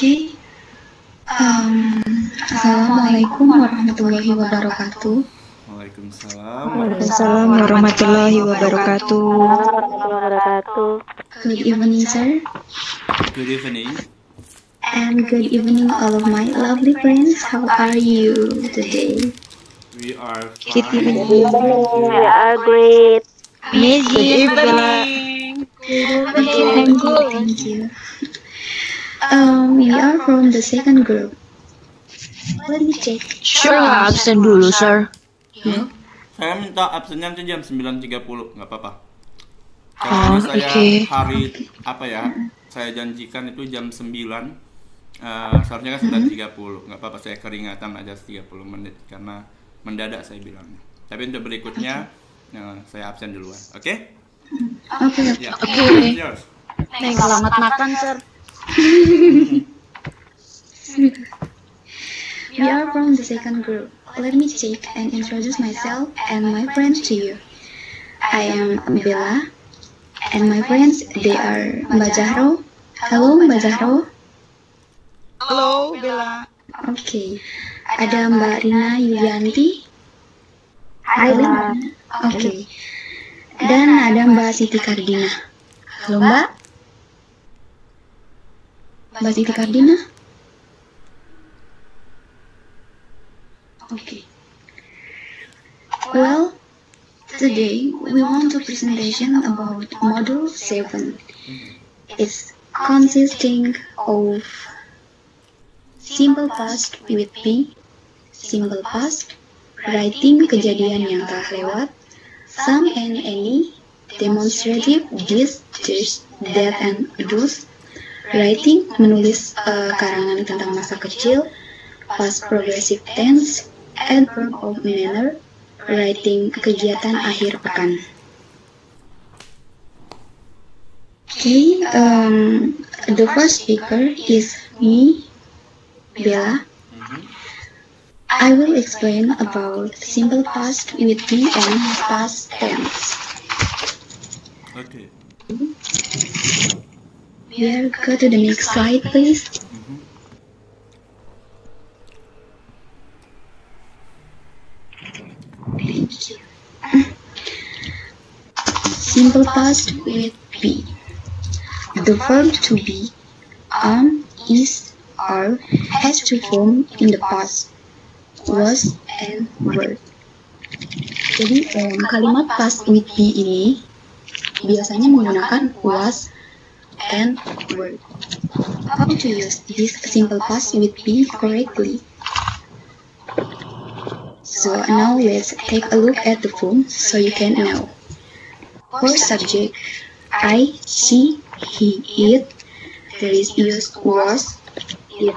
Okay. Assalamualaikum warahmatullahi wabarakatuh. Waalaikumsalam. Waalaikumsalam warahmatullahi wabarakatuh. Good evening, sir. Good evening. And good evening, all of my lovely friends. How are you today? We are Good fine. evening. We are great. Amazing. Thank you. We are from the second group. Let me check. Sure nggak absen dulu, sir? Yeah. Saya minta absennya nanti jam 9.30, nggak apa-apa. Oh, Karena saya oke. hari apa ya? Saya janjikan itu jam 9. Seharusnya kan 9.30, nggak apa-apa. Saya keringatan aja 30 menit karena mendadak saya bilangnya. Tapi untuk berikutnya saya absen duluan, oke? Okay. Ya. Oke. Yours. Selamat makan, sir. We are from the second group. Let me check and introduce myself and my friends to you. I am Bella, and my friends, they are Mbak Zahro. Hello, Mbak Zahro. Halo, Bella. Oke. Ada Mbak Rina Yulianti. Hai, Rina. Oke. Dan ada Mbak Siti Kardina. Halo, Mbak. Mbak Siti Kardina. Okay. Well, today we want to presentation about Module 7. It's consisting of simple past with be, simple past, writing kejadian yang telah lewat, some and any, demonstrative gestures, that and do's, writing menulis karangan tentang masa kecil, past progressive tense, adverb of manner, writing kegiatan akhir pekan. Okay, the first speaker is me, Bella. I will explain about simple past with be and past tense. Oke. We'll go to the next slide, please. Thank you. Simple past with be. The verb to be, is, are, has to form in the past, was, and were. Jadi kalimat past with be ini biasanya menggunakan was and were. How to use this simple past with be correctly? So now let's take a look at the form so you can know. For subject, I, she, he, it, there is used was, it,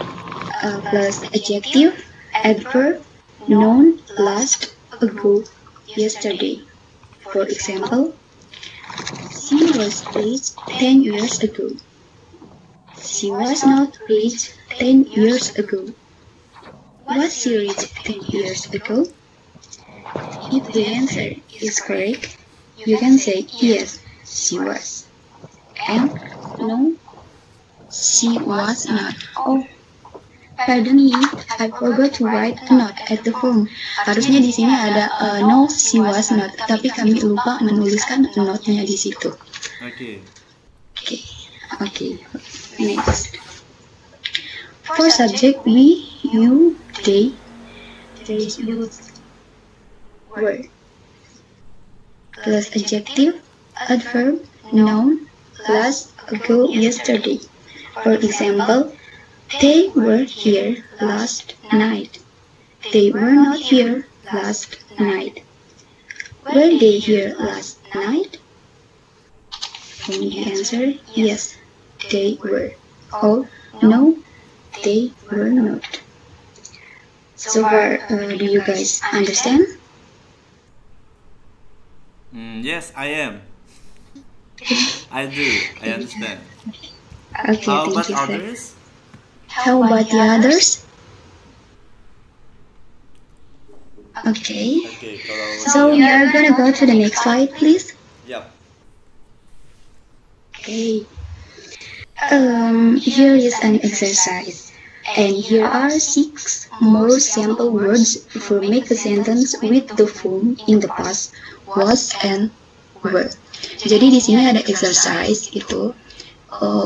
plus adjective, adverb, known, last, ago, yesterday. For example, she was reached 10 years ago. She was not reached 10 years ago. Was she reached 10 years ago? If the answer is correct, you can say yes, she was. And no, she was not. Oh, pardon me, I forgot to write a note at the form. Harusnya di sini ada no, she was not, tapi kami lupa menuliskan note-nya di situ. Oke. Okay. Next. For subject, we, you, they, there is used were, plus adjective, adverb, noun, last, ago, yesterday. For example, they were here last night. They were not here last night. Were they here last night? And the answer, yes, they were. Or no, they were not. So far, do you guys understand? Yes, I am. I do. I understand. Okay, How thank about you, sir. others? How about the others? Okay, Oke, kalau so we are gonna go to the next slide, please. Yap. Okay. Here is an exercise. And here are 6 more sample words for make a sentence with the form in the past, was and were. Jadi di sini ada exercise itu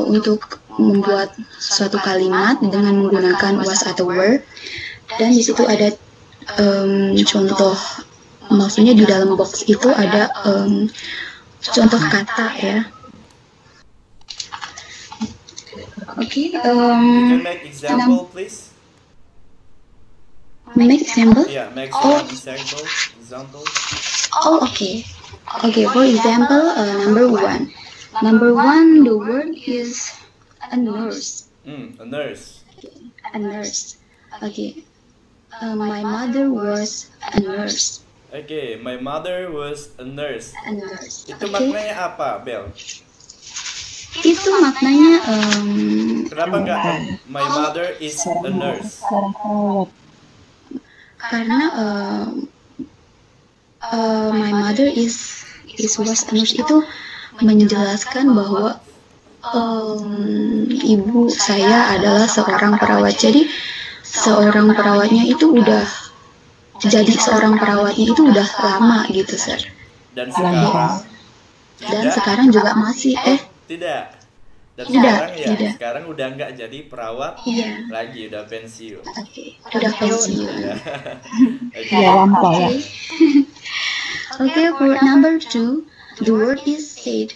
untuk membuat suatu kalimat dengan menggunakan was atau were. Dan di situ ada contoh, maksudnya di dalam box itu ada contoh kata ya. Okay. You can make example, please. Make example. Yeah, make some example. Oh, okay. Okay. For example, number 1. Number 1, the word is a nurse. A nurse. A nurse. Okay. My mother was a nurse. Okay, my mother was a nurse. A nurse. Itu Okay. maknanya apa, Bel? Itu maknanya Kenapa nggak my mother is a nurse? karena my mother was a nurse itu menjelaskan bahwa ibu saya adalah seorang perawat. Jadi seorang perawatnya itu udah jadi seorang perawatnya itu udah lama gitu, Sir. Dan sekarang juga masih tidak. Dan Tidak, sekarang ya, tidak. sekarang udah nggak jadi perawat Iya. lagi, udah pensiun. Okay. Udah pensiun. Ya. Ya, lampau ya. Okay, for number 2, the word is said.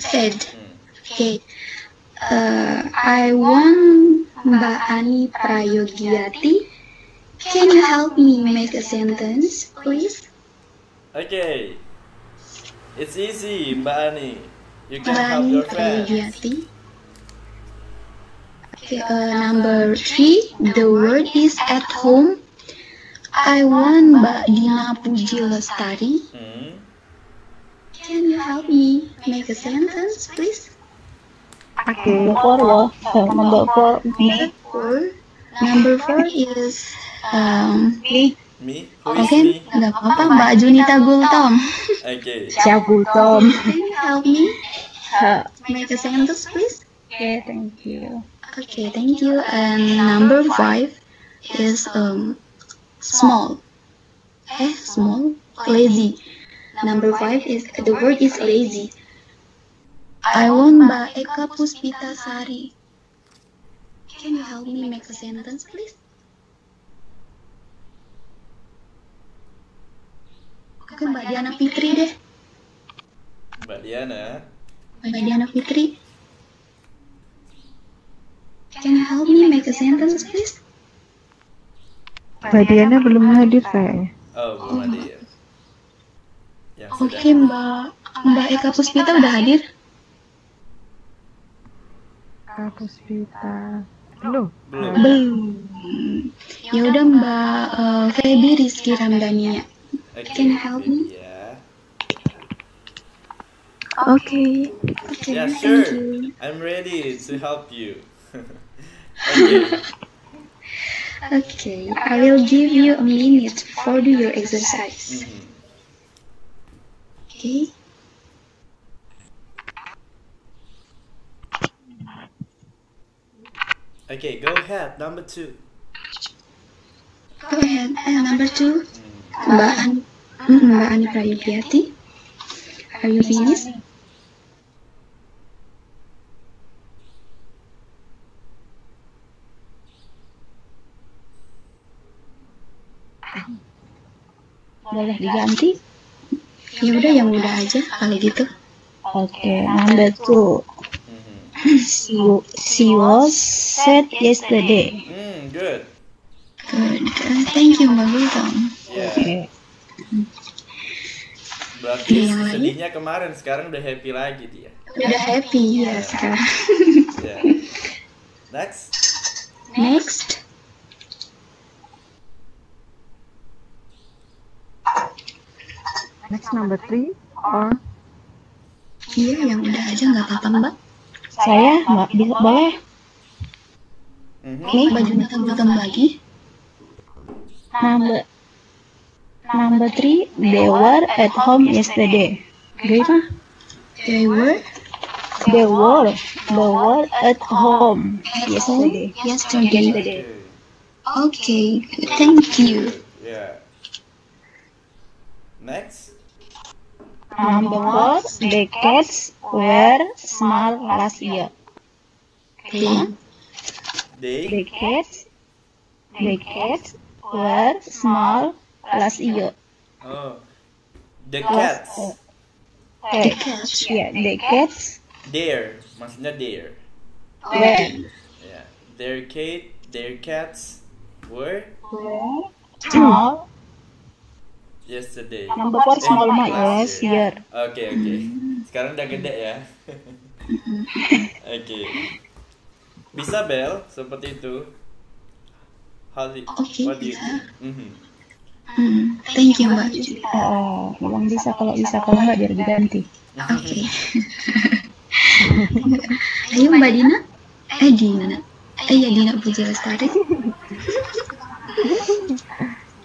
Said. Okay. I want Mbak Ani Prayogiati. Can you help me make a sentence, please? Okay. It's easy, Mbak Ani. You can Mbak help Ani your friends. Prayogiati. Okay, number 3, the word is at home. I want Mbak Dina Puji Lestari. Can you help me make a sentence, please? Number 4 number 4 me. Number 4 is Me? Who is okay, me? nggak apa-apa, Mbak Junita Gultom. Okay. Cabu Tom. Can you help me make a sentence, please? Okay, thank you. Okay, thank you. And number 5 is small. Small, lazy. Number 5 is the word is lazy. I want Mbak Eka Puspitasari. Can you help me make a sentence, please? Oke, Mbak Diana Fitri deh. Mbak Diana. Mbak Diana Fitri. Can you help me make a sentence, please? Mbak Diana belum hadir kayaknya. Oh, belum ada ya. Yang Oke, Mbak Eka Puspita udah hadir. Puspita. Belum. Belum. Ya udah, Mbak Feby Rizky Ramdania. Okay, Can you help me? Ya. Okay, Yeah, thank sure. you. I'm ready to help you. Okay. Okay, I will give you a minute for your exercise. Okay. Okay, go ahead. Number 2. Go ahead. Number 2, Mbak Ani Prayogiati. Are you finished? Boleh diganti? Ya udah, yang mudah aja kalau gitu. Okay, number 2. She was said yesterday. Good. Good. Thank you, Mbak Gultom. Yeah. Okay. Berarti Yang lain? sedihnya kemarin, sekarang udah happy lagi dia. Udah happy ya sekarang. Yeah. Next. Next. Next number 3 or Iya, yang udah aja nggak apa-apa, Mbak. saya nggak bisa boleh. Oke, Mbak Junita Gultom lagi. Number 3, they were at home yesterday. Gimana? They were The wall at home yesterday. Yesterday. Okay, thank you. Yeah. Next. Number 4, the cats were small last year. Okay. They. The cats were small last year. Oh. The cats. The cats. Yeah, the cats Their. Maksudnya their. were Yeah. Their cats were small. yesterday. Number 4 small last year. Oke. Sekarang udah gede ya. Oke. Bisa Bel seperti itu. Oke, What do you bisa. think? Thank you, Mbak. Bilang bisa, kalau nggak biar diganti. Oke. Ayo Mbak Dina. Dina. Ya Dina Puji Lestari.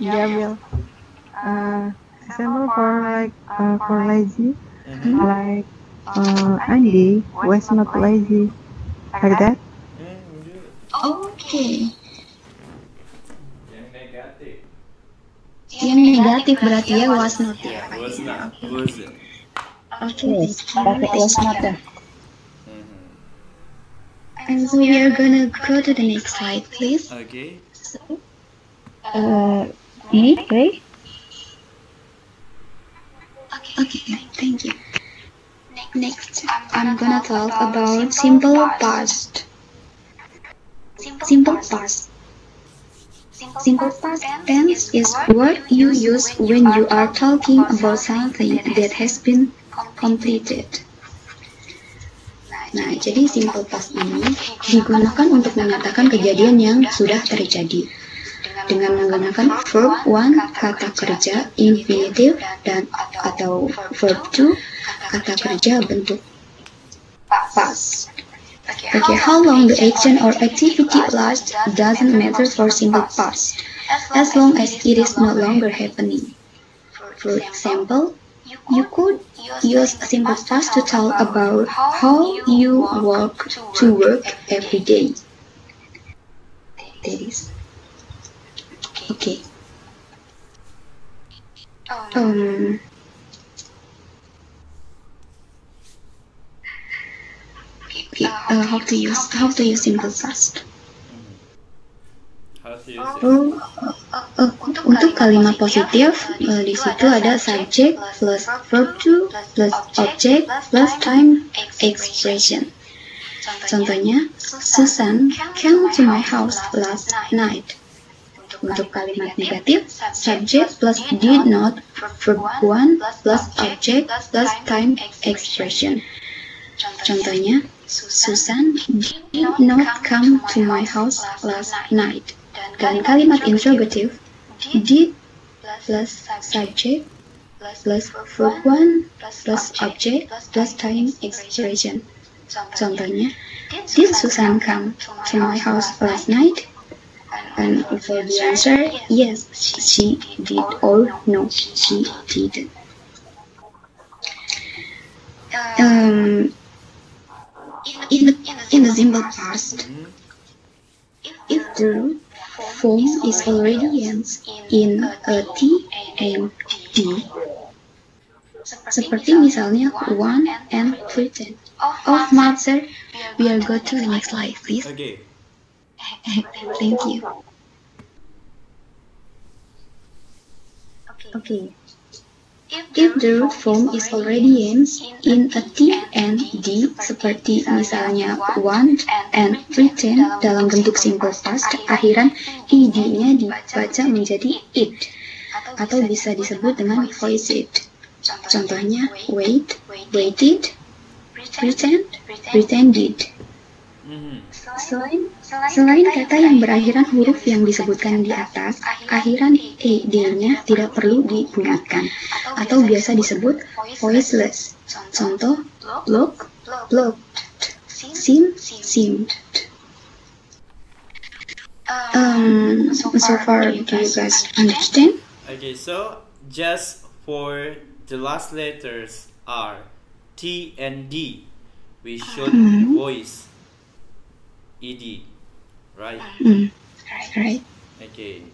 Yeah, Bill. Example for lazy, like Andy was not lazy, like that. Oke. Yang negatif. Yang negatif berarti ya was not ya. Was not. Wasn't. Oke. Pakai was not ya. And so we are gonna go to the next slide, please. Oke. Ini, Ray? Okay, thank you. Next, I'm gonna talk about simple past. Simple past. Simple past tense is what you use when you are talking about something that has been completed. Nah, jadi simple past ini digunakan untuk menyatakan kejadian yang sudah terjadi dengan menggunakan verb 1 kata kerja infinitive dan atau verb 2 kata kerja bentuk past. Okay, how long the action or activity lasts doesn't matter for simple past, as long as it is no longer happening. For example, you could use simple past to talk about how you walk to work every day. That is. Okay. How to use simple past? How to use it? Untuk kalimat positif, di situ ada subject plus verb to plus object plus time expression. Contohnya, Susan came to my house last night. Untuk kalimat negatif, subject plus did not, verb 1 plus object plus time expression. Contohnya, Susan did not come to my house last night. Dan kalimat interrogative, did plus subject plus verb 1 plus object plus time expression. Contohnya, did Susan come to my house last night? And for the answer, yes, she did, or no, she didn't. In the simple past, if the root form is already ends in a T and D, seperti misalnya want and pretend. Oh, Master, we are go to the next slide, please. Okay. Thank you. Okay. If the root form is already ends in a T and D, seperti misalnya want and pretend dalam bentuk simple past, akhiran id-nya dibaca menjadi it, atau bisa disebut dengan voiced. Contohnya wait, waited, pretend, pretended. Selain kata yang berakhiran huruf yang disebutkan di atas, akhiran ed-nya tidak perlu dibunyikan atau biasa disebut voiceless. Contoh, look, looked, seem, seemed. So far, do you guys understand? Okay, so just for the last letters are T and D, we should voice ed, right? Right. Okay.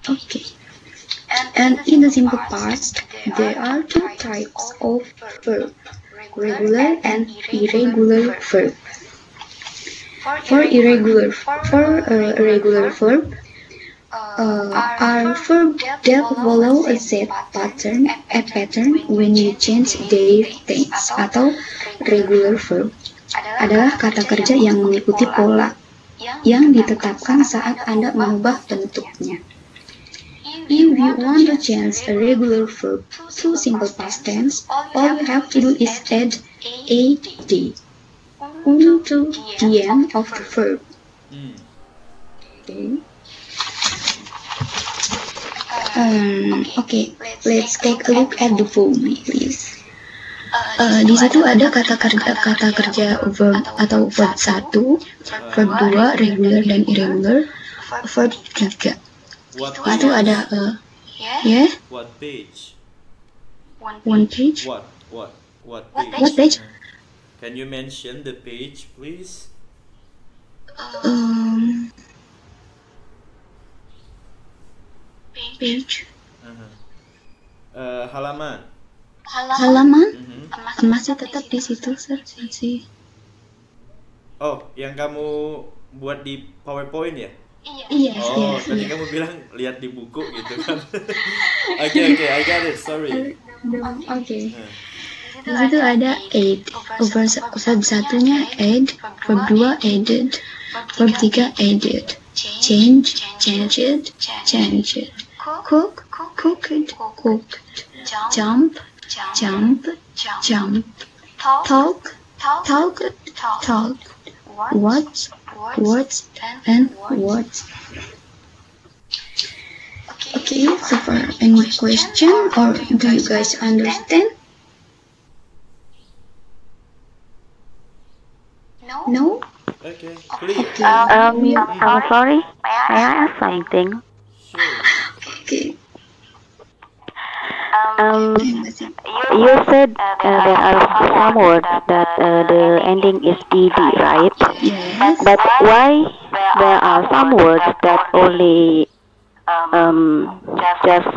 Okay. And in the simple past, there are two types of verb, regular and irregular verb. For irregular verb, are verb that follow a set pattern when you change their tense. Atau regular verb adalah kata kerja yang mengikuti pola yang ditetapkan saat Anda mengubah bentuknya. If you want to change a regular verb to simple past tense, all you have to do is add ed onto the end of the verb. Okay, let's take a look at the form, please. Di situ ada kata kerja verb atau verb 1, verb 2, regular dan irregular, verb 3. Itu ada What page? One page. What page? What page? Can you mention the page, please? Page. Halaman. Halaman. Masih tetap di situ, sir. Masih. Oh, yang kamu buat di PowerPoint ya? Iya. Tadi kamu bilang lihat di buku gitu kan? Okay, I got it. Sorry. Okay. Di situ ada add. Verb 1-nya add, verb 2 added, verb 3 added, change, changed, changed, cook, cooked, jump, jumped, talk, talked, watch, watched, and watched. Okay, so far any question or do you guys understand? No? Okay, clear. I'm sorry. May I ask something? Okay. You said there are some words that the ending is ed, right? Yes. But why there are some words that only just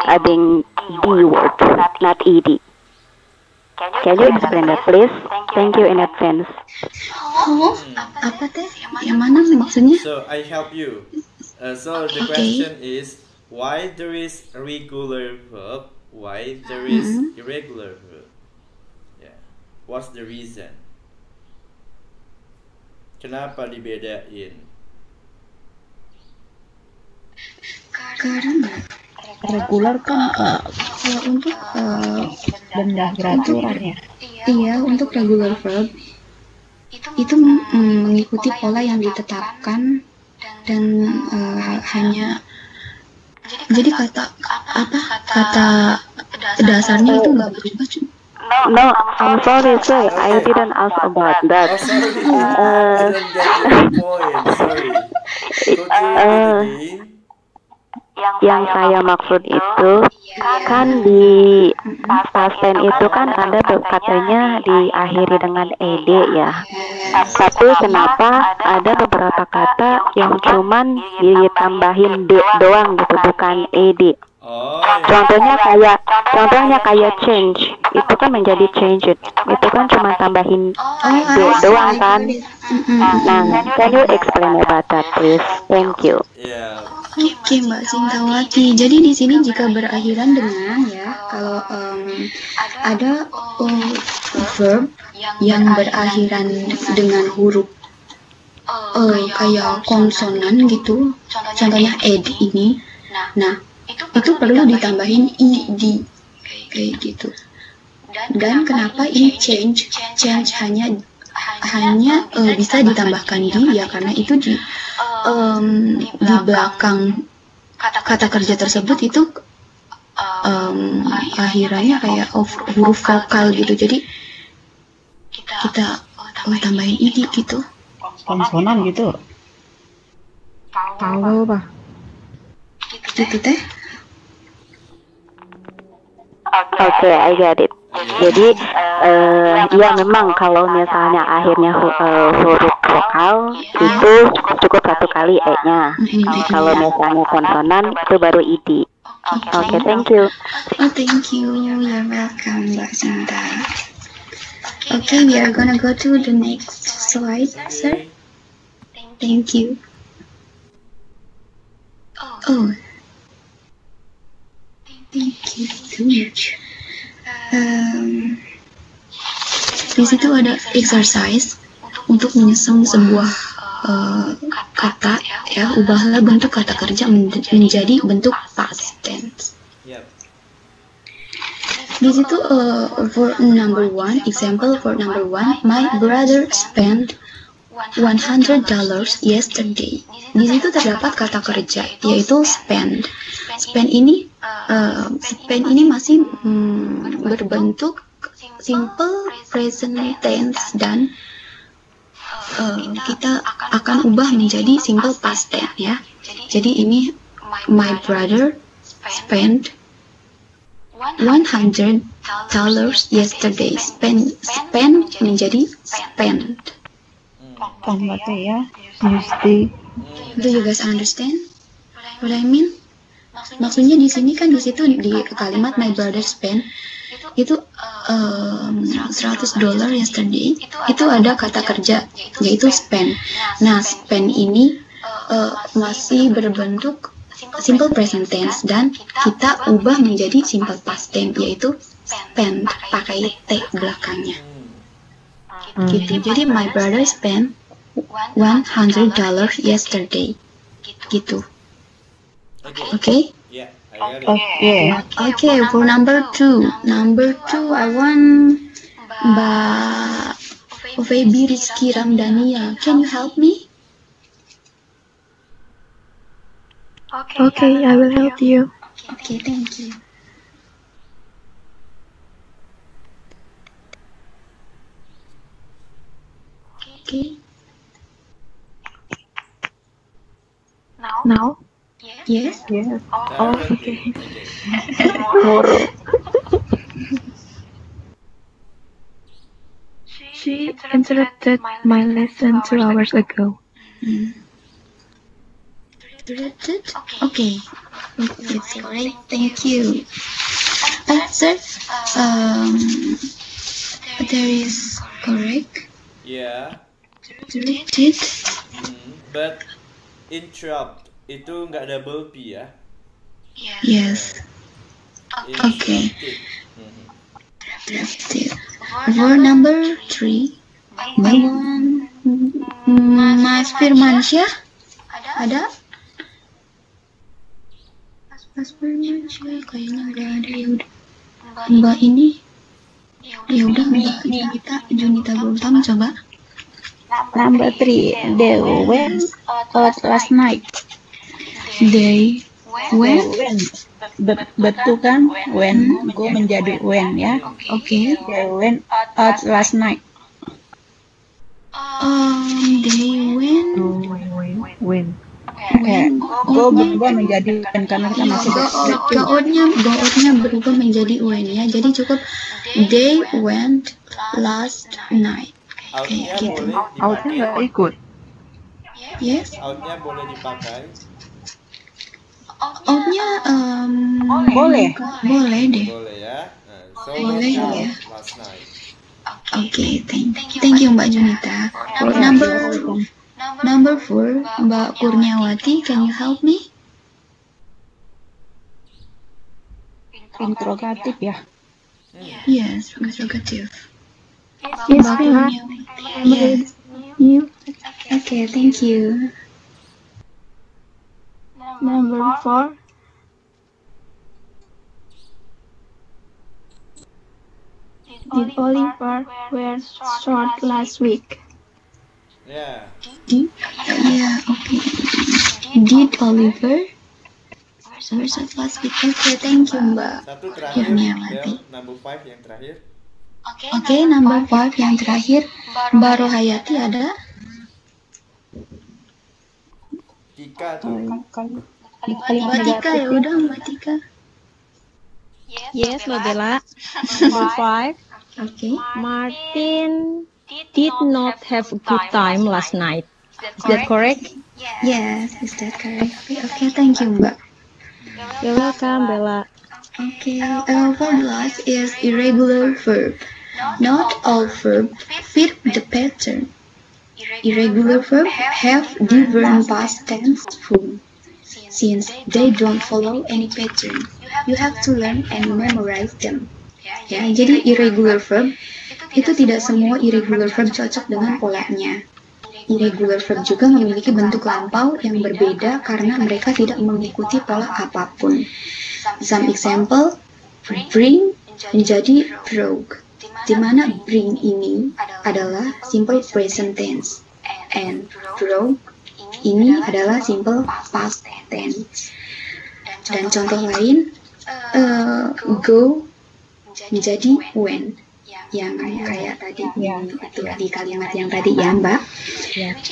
adding d word, not ed? Can you explain that, please? Thank you in advance. Apa teh? Yang mana maksudnya? So I help you. So the question is, why there is regular verb? Why there is irregular verb? Yeah. What's the reason? Kenapa dibedain? Karena Regular kan kalau untuk benda beraturan ya. iya untuk regular verb itu mengikuti pola yang ditetapkan dan hanya jadi kata dasarnya itu nggak berubah. No, I'm sorry, sir. I didn't ask about that. Oh, sorry. I didn't get your point. Sorry. Could you repeat? Yang saya maksud itu kan di past tense itu kan ada katanya diakhiri dengan ed ya. Tapi kenapa ada beberapa kata yang cuman ditambahin d doang gitu, bukan ed? Oh, Contohnya kayak change, itu kan menjadi changed, itu kan cuma tambahin d doang kan. Nah, can you explain about that, please? Thank you. yeah. Oke, Mbak Sintawati. Jadi di sini jika berakhiran dengan kalau ada verb yang berakhiran dengan huruf kayak konsonan gitu, contohnya ed ini. Nah, itu perlu ditambahin ed kayak gitu. Dan kenapa ini change hanya bisa ditambahkan di ya karena itu di belakang kata kerja tersebut itu akhirannya kayak huruf vokal gitu, jadi kita tambahin ed gitu. Konsonan gitu. Tahu apa? Gitu teh. Okay, I got it. Jadi ya memang kalau misalnya akhirnya huruf vokal itu cukup satu kali E-nya. Kalau misalnya konsonan itu baru id. Oke, thank you. Oh, thank you. You're welcome, Mbak Sinta. Okay, we are gonna go to the next slide, sir. Thank you. Oh, thank you so much. Di situ ada exercise untuk menyusun sebuah kata, ya, ubahlah bentuk kata kerja menjadi bentuk past tense. Di situ for number one, example for number one, my brother spent $100 yesterday. Di situ terdapat kata kerja yaitu spend. Spend ini masih berbentuk simple present tense dan kita akan ubah menjadi simple past tense, ya. Jadi ini my brother spent $100 yesterday. Spend menjadi spend. Berarti ya, Tuesday. Do you guys understand what I mean? Maksudnya di sini kan di situ di kalimat my brother spent itu $100 yesterday itu ada kata kerja yaitu spend. Nah, spend ini masih berbentuk simple present tense dan kita ubah menjadi simple past tense yaitu spend pakai t belakangnya. Gitu. Jadi my brother spent $100 yesterday. Gitu. Okay? Okay, for number two, I want Mbak Febi Rizky Ramdania. Can you help me? Okay, I will help you. Okay, thank you. Okay. Now? Yes. Yes. Oh, okay. She interrupted my lesson 2 hours ago. Okay. It's alright. Thank you. Sir, there is correct. Yeah. Interrupted. But interrupt itu nggak double P ya? Yes. Okay. Interrupted. For number 3, Mas Firmansyah ada? Mas Firmansyah kayaknya nggak ada, ya udah. Mbak ini, ya udah Mbak Junita Gultam coba. Number 3, they went out last night. They went. Betul kan? When, go menjadi when ya. Okay. They went out last night. They went. When? Go berubah menjadi when karena kita masih Go-outnya berubah menjadi when ya. Jadi cukup they went last night. Outnya nggak ikut. Yes. Outnya boleh dipakai. Outnya boleh deh. Boleh ya. So Boleh ya. last night. Okay, thank you Mbak Junita. For number 4, Mbak Kurniawati, can you help me? interrogatif ya. Yes, interrogative. Yes, Mbak ma'am. Kurniawati. Yes. You. Okay, thank you. Number 4. Did Oliver wear short last week? Yeah. Yeah, okay. Did Oliver wear short last week? Okay, thank you Mbak Satu terakhir, Kurniawati. number 5 yang terakhir. Oke, number 5 yang terakhir, Mbak Rohayati ada? Tika tuh. Mbak Tika, ya udah Mbak Tika. Yes, Mbak Bella. Number 5. Okay. Martin did not have a good time last night. Is that correct? Yes, is that correct? Okay, thank you, Mbak. You're welcome, Bella. Okay, for the last is irregular verb. Not all verb fit the pattern. Irregular verb have different past tense form. Since they don't follow any pattern, you have to learn and memorize them. Ya, jadi irregular verb itu tidak semua irregular verb cocok dengan polanya. Irregular verb juga memiliki bentuk lampau yang berbeda karena mereka tidak mengikuti pola apapun. Some example, bring menjadi broke, di mana bring ini adalah simple present tense, and broke ini adalah simple past tense. Dan contoh lain, go menjadi when, yang kayak tadi itu di kalimat yang tadi ya Mbak.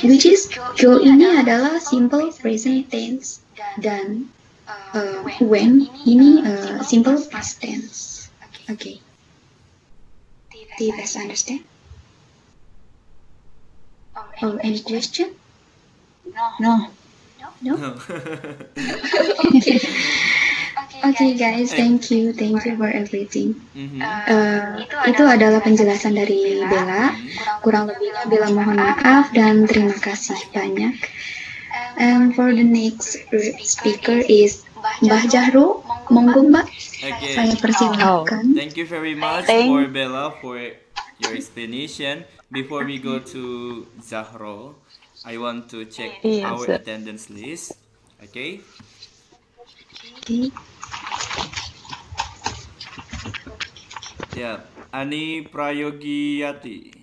Which is go ini adalah simple present tense dan when ini simple past tense. Okay. Do you guys understand? Oh, any question? No. Okay guys, thank you for everything. Itu adalah penjelasan dari Bella. Kurang lebihnya Bella mohon maaf dan terima kasih banyak. And for the next speaker is Mbah Jahro. Monggo Mbak, saya persilakan. Thank you very much for Bella for your explanation. Before we go to Zahro, I want to check our attendance list. Okay. Ya, Ani Prayogiyati.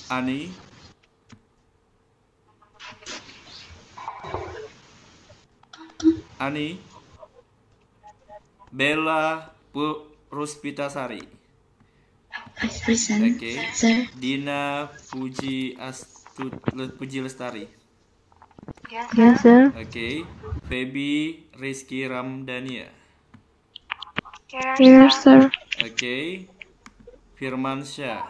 Ani. Ani. Bella Ruspitasari. Present. Okay. Sir. Dina Puji Lestari. Yes, sir. Okay. Feby Rizky Ramdania. Yes, sir. Okay. Firmansyah.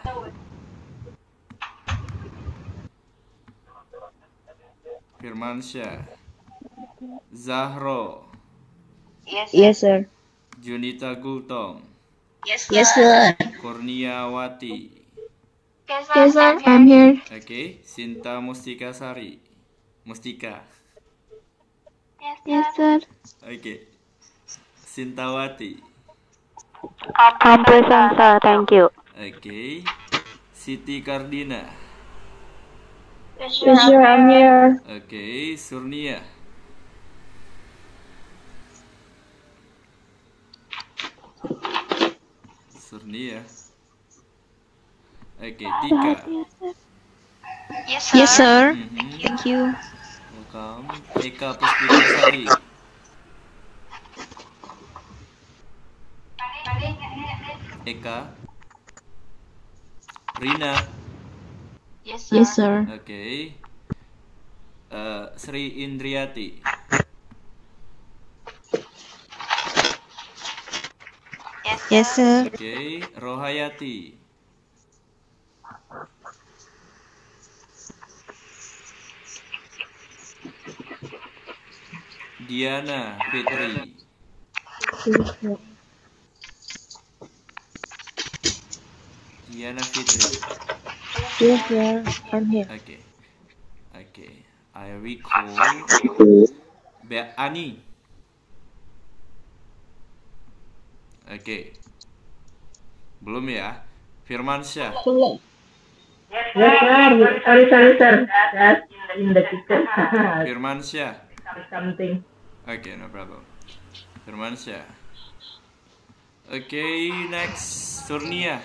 Zahro. Yes, sir. Junita Gultong. Yes, sir. Kurniawati. Yes, sir. I'm here. Okay. Sinta Mustika Sari. Mustika. Yes, sir. Okay. Sintawati. I'm present, sir. Thank you. Okay. Siti Kardina. Yes, sir. I'm here. Okay. Surnia. Okay. Tika. Yes, sir. Thank you. Welcome. Eka Puspitasari. Eka. Rina. Yes, sir. Okay. Sri Indriati. Yes, sir. Okay. Rohayati. Diana Fitri. Yes, sir. I'm here. Okay. I recall Ani. Okay. Belum ya? Firmansyah. Yes, sir. Sorry, sir. That's in the kitchen. Firmansyah. Something. Okay, no problem. Firmansyah. Okay, next Surnia.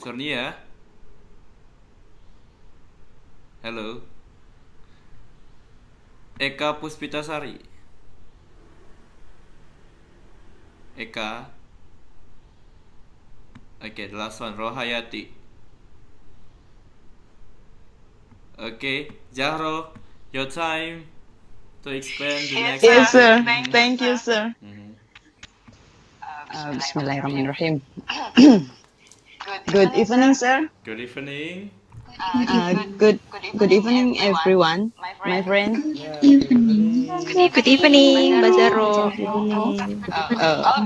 Surnia. Hello. Eka Puspitasari. Eka. Okay, the last one, Rohayati. Okay, Jahro. your time to explain the next. Yes, sir. subject. Thank you, sir. Mhm. Bismillahirrahmanirrahim. Good evening, sir. Good evening. Good evening, everyone. My friend. Good evening, Mbak Zaro.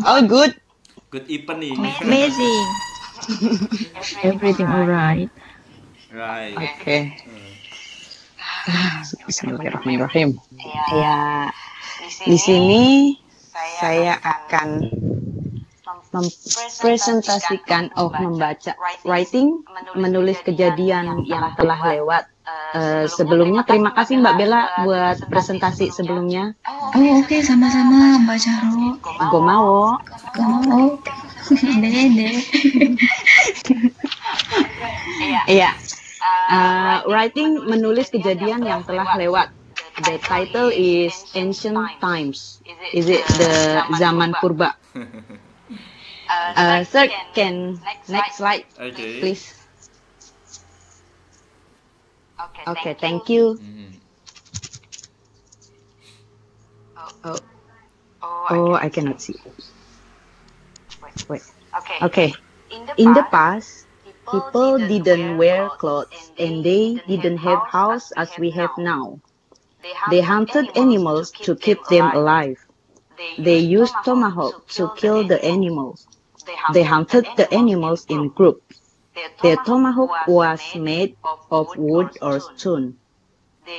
All good. Good evening. Amazing. Everything alright. Right. Oke. Bismillahirrahmanirrahim. Ya, di sini saya akan mempresentasikan, membaca, writing, menulis kejadian yang telah lewat. Sebelumnya terima kasih Mbak Bella buat presentasi sebelumnya. Oh, oke, sama-sama Mbak Zaro. Gomawo. Dede. Iya. Writing, menulis kejadian yang telah lewat. The title is Ancient Times. Is it the zaman purba? Sir, can next slide, Okay. please? Okay, thank you. Mhm. Oh, I cannot see. Wait. Okay. In the past, people didn't wear clothes and they didn't have house as we have now. They hunted animals to keep them alive. They used tomahawk to kill the animals. They hunted the animals in groups. Their tomahawk was made of wood or stone.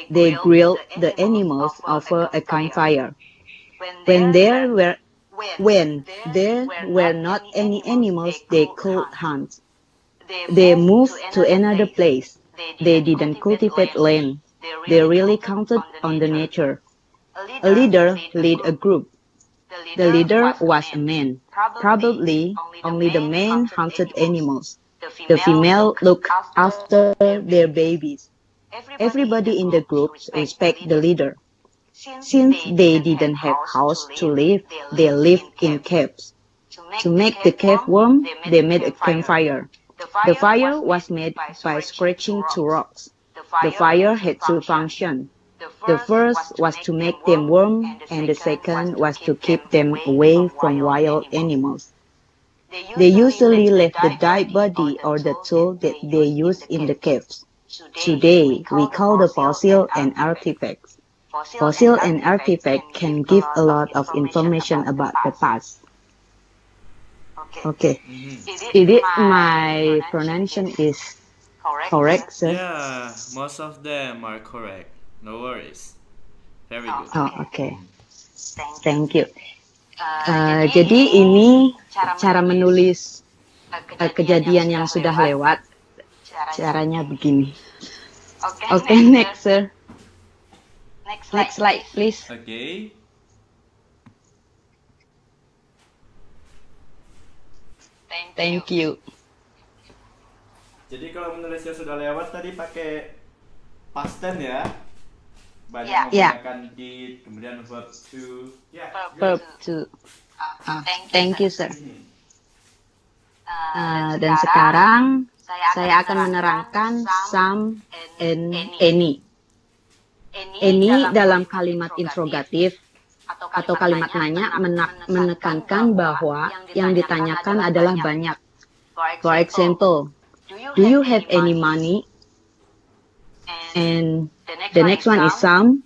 They grilled the animals over a campfire. When there were not any animals they could hunt, they moved to another place. They didn't cultivate land. They really counted on the nature. A leader led a group. The leader was a man. Probably only the man hunted animals. The female looked after their babies. Everybody in the group respected the leader. Since they didn't have house to live, they lived in caves. To make the cave warm, they made a campfire. The fire was made by scratching two rocks. The fire had two functions. The first was to make them warm, and the second was to keep them away from wild animals. They usually left the dead body or the tool that they used in the caves. Today, we call the fossil and artifacts. Fossil and artifact can give a lot of information about the past. Okay. Is it my pronunciation is correct, sir? Yeah, most of them are correct. No worries. Very good. Oh, okay. Thank you. Jadi ini cara menulis kejadian yang sudah lewat. Caranya begini. Okay, next, sir. Next slide, please. Okay. Thank you. Jadi kalau menulisnya sudah lewat tadi pakai past tense ya. Banyak Ya. menggunakan did, kemudian verb to. Ya. Verb to. Thank you, sir. Dan sekarang saya akan menerangkan some and any. Any dalam kalimat interrogatif atau kalimat nanya menekankan bahwa yang ditanyakan adalah banyak. For example, do you have any money? And the next one is some.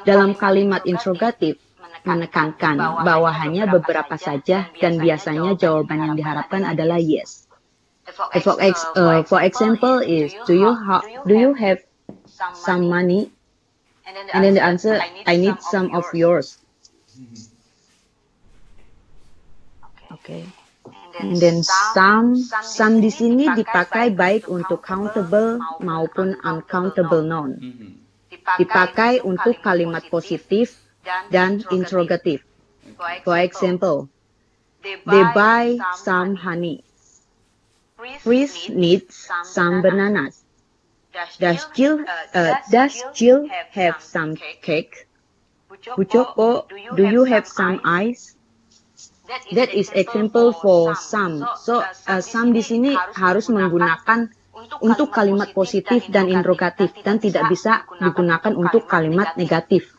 Dalam kalimat interrogatif menekankan bahwa hanya beberapa saja dan biasanya jawaban yang diharapkan adalah yes. For example is do you have some money? And then the answer, I need some of yours. Okay. And then some di sini dipakai baik untuk countable maupun uncountable noun. Dipakai untuk kalimat positif dan interrogatif. For example, they buy some honey. Chris needs some bananas. Does Jill have some cake? Buchoko, do you have some ice? That is example for some. So some di sini harus menggunakan untuk kalimat positif dan interrogatif dan tidak bisa digunakan untuk kalimat negatif.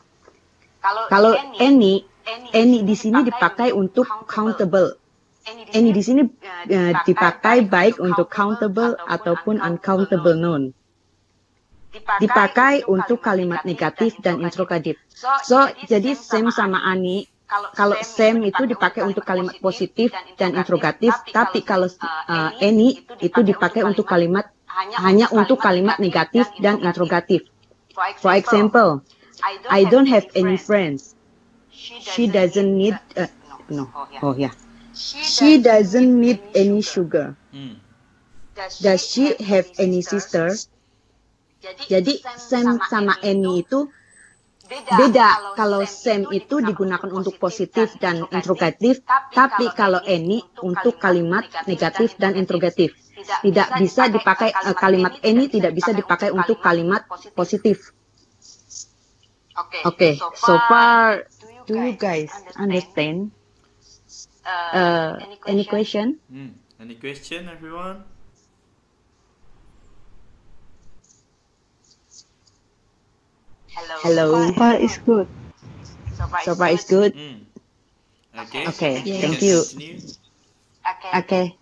Kalau any di sini dipakai untuk countable. Any di sini dipakai baik untuk countable ataupun uncountable noun. Dipakai untuk kalimat negatif dan interrogatif. So, jadi same sama ani. Kalau same itu dipakai untuk kalimat positif dan interrogatif, tapi kalau any itu dipakai untuk kalimat hanya untuk kalimat negatif dan interrogatif. For example, I don't have any friends. She doesn't need She doesn't need any sugar. Does she have any sister? Jadi same sama any itu beda. Kalau same itu digunakan untuk positif dan interrogatif, tapi kalau any untuk kalimat negatif dan interrogatif. Tidak bisa dipakai kalimat any tidak bisa dipakai untuk kalimat positif. Okay, so far do you guys understand? Any question? Any question, everyone? Hello. So far is good. So far is good. Okay. Yes. Thank you. Okay.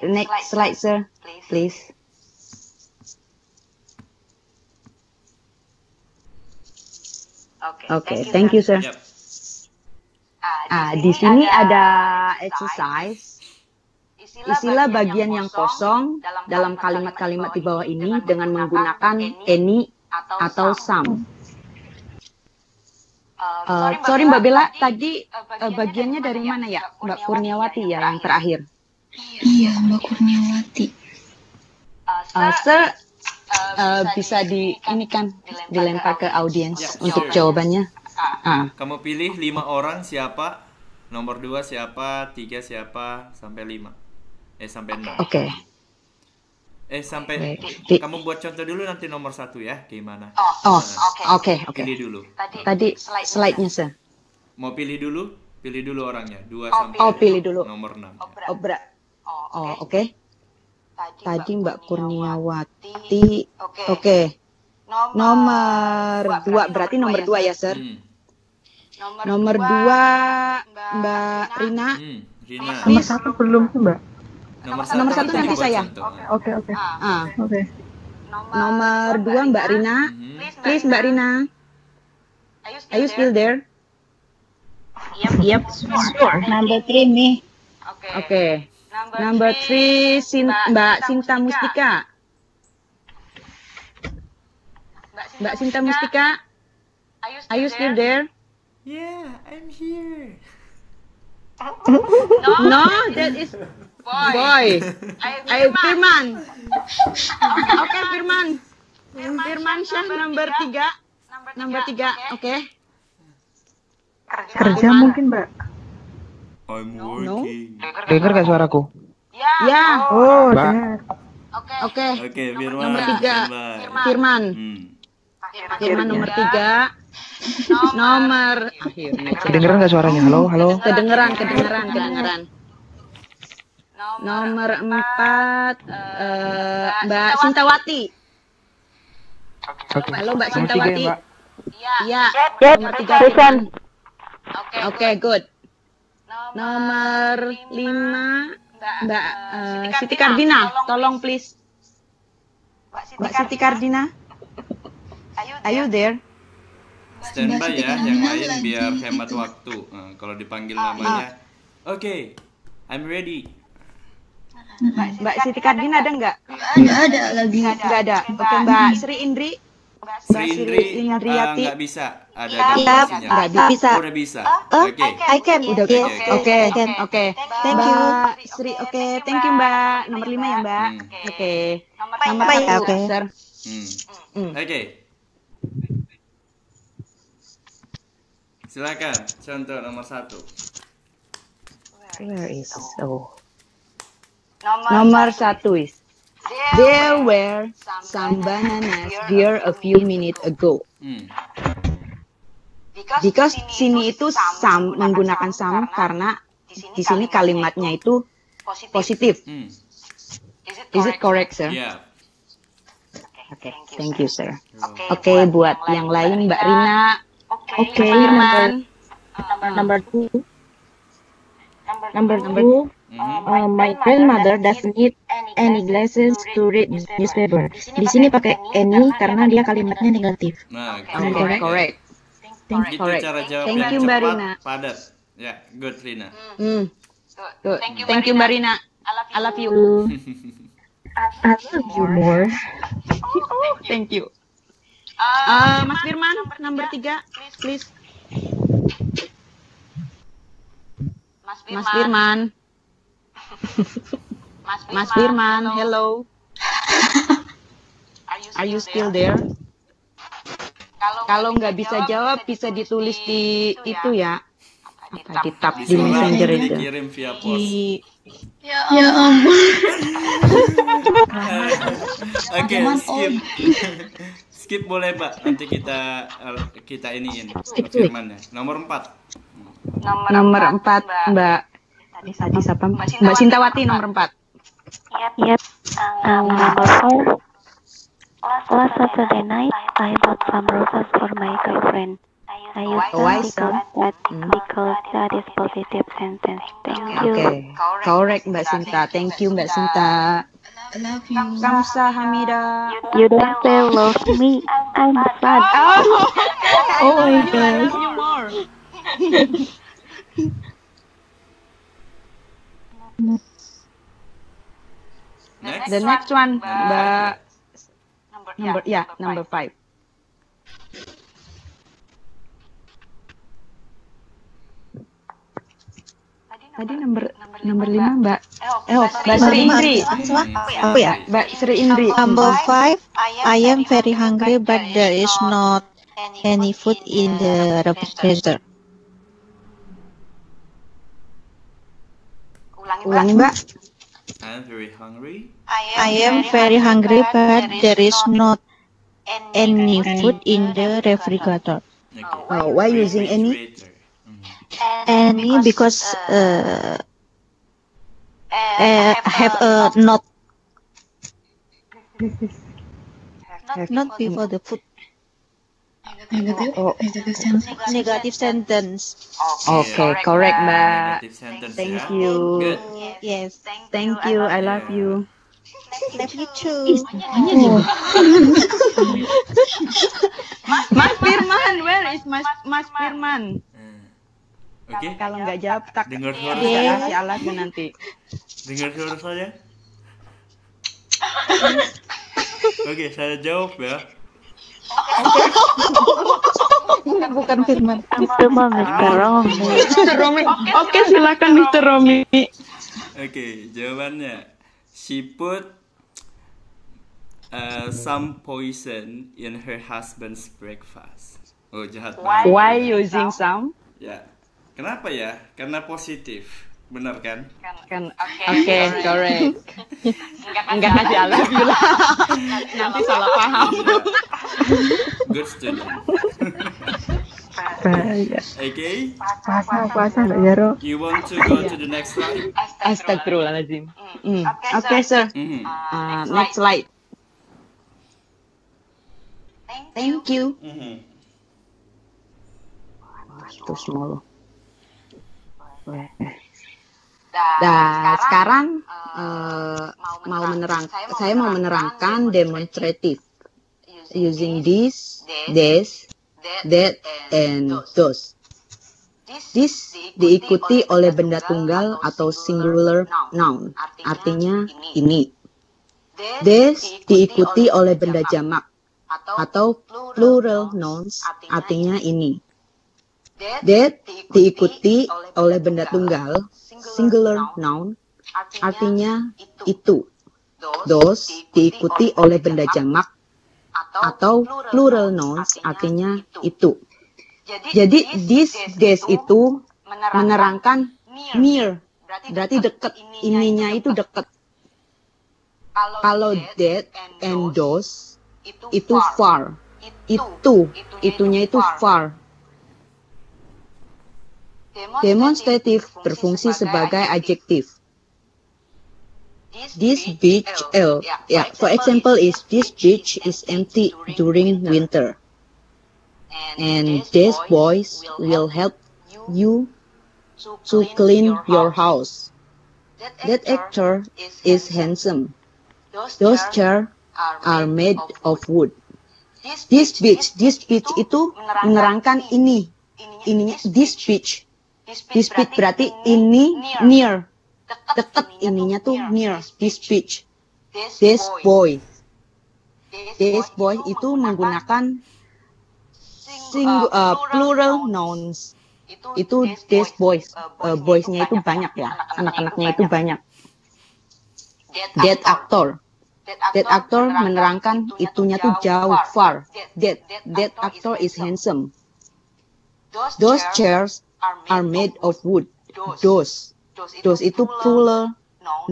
Next slide, sir, please. Okay. Thank you, sir. Yep. Di sini ada exercise. Isilah bagian yang kosong dalam kalimat-kalimat di bawah ini dengan menggunakan any atau some. Sorry Mbak Bella, tadi bagiannya dari mana ya? Mbak Kurniawati ya yang terakhir. Iya, Mbak Kurniawati. Sir, bisa dilempar ke audiens untuk jawabannya. Kamu pilih 5 orang siapa, nomor 2 siapa, 3 siapa, sampai 5. Sampai 6. Oke. Sampai kamu buat contoh dulu nanti nomor 1 ya, gimana? Oke. Pilih dulu. Tadi slide-nya, sir. Mau pilih dulu orangnya, 2 sampai pilih dulu. nomor 6. Oke. Tadi Mbak Kurniawati. Oke. Nomor 2, berarti nomor 2 ya, sir. Nomor 2 Mbak Rina. Rina. Nomor 1 belum sih, Mbak. Nomor 1 nanti saya. Oke. Nomor 2 Mbak Rina. Please Mbak Rina. Are you still there? Yep, sure. Number 3 me. Oke. Number 3 Mbak Sinta Mustika. Mbak Sinta Mustika, are you still there? Yeah, I'm here. No, that is boy. Firman. Oke, Firman. Firman Syah nomor 3. Nomor 3, oke. Kerja mungkin, Mbak. I'm working. Dengar gak suaraku? Ya. Oh, dengar. Oke. Firman. Nomor 3, Firman. Firman nomor 3. Nomor akhirnya. Kedengeran gak suaranya? Halo. Kedengeran. Nomor 4 Mbak Sintawati. Halo Mbak Sintawati. Iya. Nomor 3 Firman. Oke, good. Nomor 5 Mbak Siti Kardina. Tolong please. Mbak Siti Kardina. Are you there? Standby ya, yang lain biar hemat waktu. Kalau dipanggil namanya, oke, I'm ready. Mbak Siti Kardina ada nggak? Nggak ada lagi. Nggak ada. Oke, Mbak Sri Indri. Sri Indriyati nggak bisa. Ada definisinya. Nggak bisa. Udah bisa. Oke. I can. Udah. Oke. Thank you. Mbak Sri. Oke, thank you Mbak. Nomor 5 ya Mbak. Oke. Nomor 1 Oke. sir. Oke. Silakan contoh nomor 1. Where is Nomor 1 is there were some bananas here a few minutes ago. Because sini itu some, menggunakan some karena di sini kalimatnya itu positif. Is it correct, sir? Yeah. Oke, thank you, sir. You're Oke, buat yang lain, Mbak Rina. Okay, Firman. number two. Number welcome. two, Mhm. my grandmother doesn't need any glasses to read newspaper. Di sini pakai any karena dia kalimatnya negatif. Nah, Oke, correct. correct. Gitu Correct. cara jawab Thank yang you, Mbak cepat, Rina. padat. Ya, good Rina. Good. Thank you, Mbak Rina. I love you. I love you more. Thank you. Mas Firman, number 3, please. Mas Firman. Mas Firman, hello. Are you still there? Kalau nggak bisa jawab, bisa ditulis di itu ya. Apa, di tab di Disuruh messenger itu. dikirim via pos. Ya ampun. Oke, skip. Skip boleh, Mbak. Nanti kita iniin firmannya. Nomor 4. Nomor 4, Mbak. Tadi siapa? Mbak Sintawati nomor 4. Yep. Number 4. Last Saturday night, I bought some roses for my girlfriend. I used Why them because that is positive sentence. Thank you. Oke, correct Mbak Sinta. Thank you Mbak Sinta. I love you. Kamsahamnida. You don't say love me. I'm sad. Oh my god. You more. Next. The next one, Mbak. Number 5. Tadi nomor 5, Mbak. Mbak Sri Indri. Apa ya? Mbak Sri Indri. Number 5, I am very hungry, but there is not any food in the refrigerator. Ulangi, Mbak. I'm very hungry. I am very hungry, but there is not any food in the refrigerator. Okay. Why using any? Refrigerator. Any because have a not before the food. Negative sentence. Oke, correct Mbak. Negative sentence, Thank ya. you. Good. Yes. Thank you. I love you. Love you too. Mas Firman, where is Mas Firman? Oke. Kalau nggak jawab, tak Dengar suara saya saya. kasih alasan nanti. Dengar suara saya. Oke, saya jawab ya. Bukan Firman. Itu mah Mr. Romi. Mr. Romi. Oke, silakan Mr. Romi. Oke, jawabannya. She put some poison in her husband's breakfast. Oh, jahat banget. Why using some? Ya. Kenapa ya? Karena positif. Benar kan? Kan, oke, correct. Enggak kasih alasan lah. Nanti salah paham. Good student. Okay. Puasa nggak ya, Ro? You want to go to the next slide? Astagfirullahaladzim. Oke, sir. Mhm. Next slide. Thank you. Mhm. Too small. Sekarang saya mau menerangkan demonstrative using this, that, and those. This diikuti oleh benda tunggal atau singular noun, artinya ini. This diikuti oleh benda jamak atau plural nouns, artinya ini. That diikuti oleh benda tunggal, singular noun, artinya itu. Those diikuti oleh benda jamak atau plural nouns, artinya itu. Jadi this itu menerangkan near, berarti dekat, ininya itu dekat. Kalau that and those itu far, itunya itu far. Demonstrative berfungsi sebagai adjektif. This beach, for example, this beach is empty during winter, and these boys will help you to clean your house. That actor is handsome. Those chairs are made of wood. This beach itu menerangkan ininya this beach. This beach berarti ini near, dekat ininya tuh near this beach. This boy itu menggunakan plural nouns. Itu these boys, boysnya itu banyak ya, anak-anaknya itu banyak. That actor menerangkan itunya tuh jauh, far. That actor is handsome. Those chairs are made of wood. Those itu plural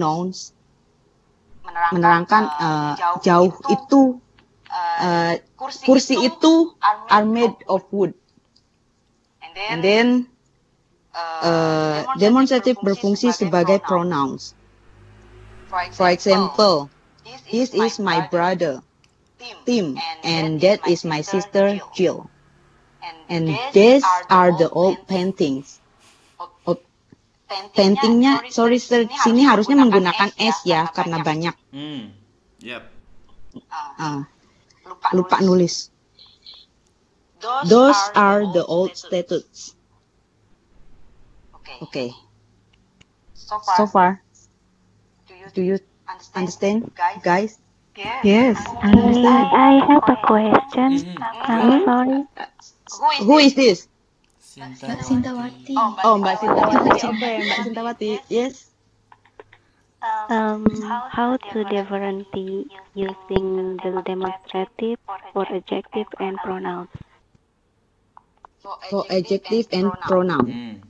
nouns, menerangkan jauh itu. Kursi itu are made of wood. And then demonstrative berfungsi sebagai pronouns. For example, this is my brother, Tim, and that is my sister, Jill. And these are the old paintings. Paintingnya, sorry sir, sini harusnya menggunakan S ya, karena banyak. Yep. Lupa nulis. Those are the old statues. Okay. So far, do you understand, guys? Yes. I have a question. I'm sorry. Who is this? Mbak Sintawati. Oh, Mbak Sintawati. Okay, Mbak Sintawati. Yes. How to differentiate using the demonstrative for adjective and pronouns? For adjective and pronoun.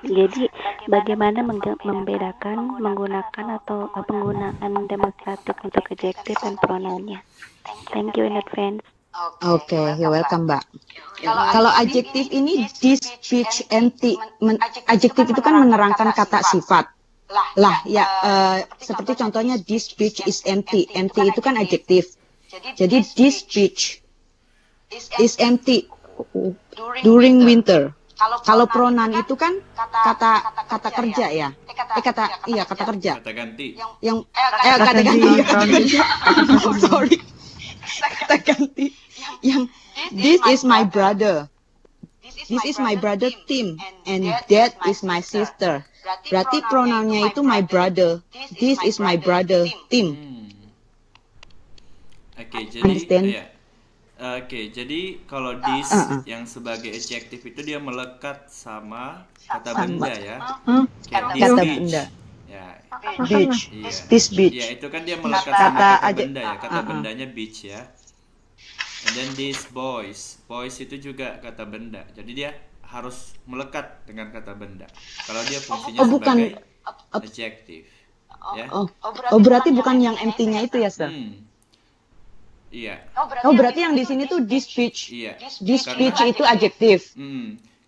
Jadi bagaimana membedakan menggunakan atau penggunaan demonstratif untuk adjective dan pronounnya? Thank you in advance. Okay, you're welcome, Mbak. Kalau adjektif ini this beach empty. Adjektif itu kan menerangkan kata sifat. Lah, ya seperti contohnya this beach is empty. Empty itu kan adjektif. Jadi this beach is empty during winter. Kalau pronoun itu kan kata kerja ya. Kata kerja. Kata ganti. Kata ganti. Sorry. Kata ganti. Yang this is my brother. This is my brother Tim, and that is my sister. Berarti pronounnya itu my brother. This is my brother Tim. Oke, jadi jadi kalau this yang sebagai adjektif itu dia melekat sama kata benda ya. Kata benda. Ya. Beach. Iya. This beach. Ya, itu kan dia melekat sama kata benda ya. Kata bendanya beach ya. And then these boys. Boys itu juga kata benda. Jadi dia harus melekat dengan kata benda. Kalau dia fungsinya sebagai adjektif. Ya. Oh, berarti bukan yang empty-nya itu ya, Sir? Iya. Oh, berarti yang di sini tuh this beach. Iya. This beach itu adjektif.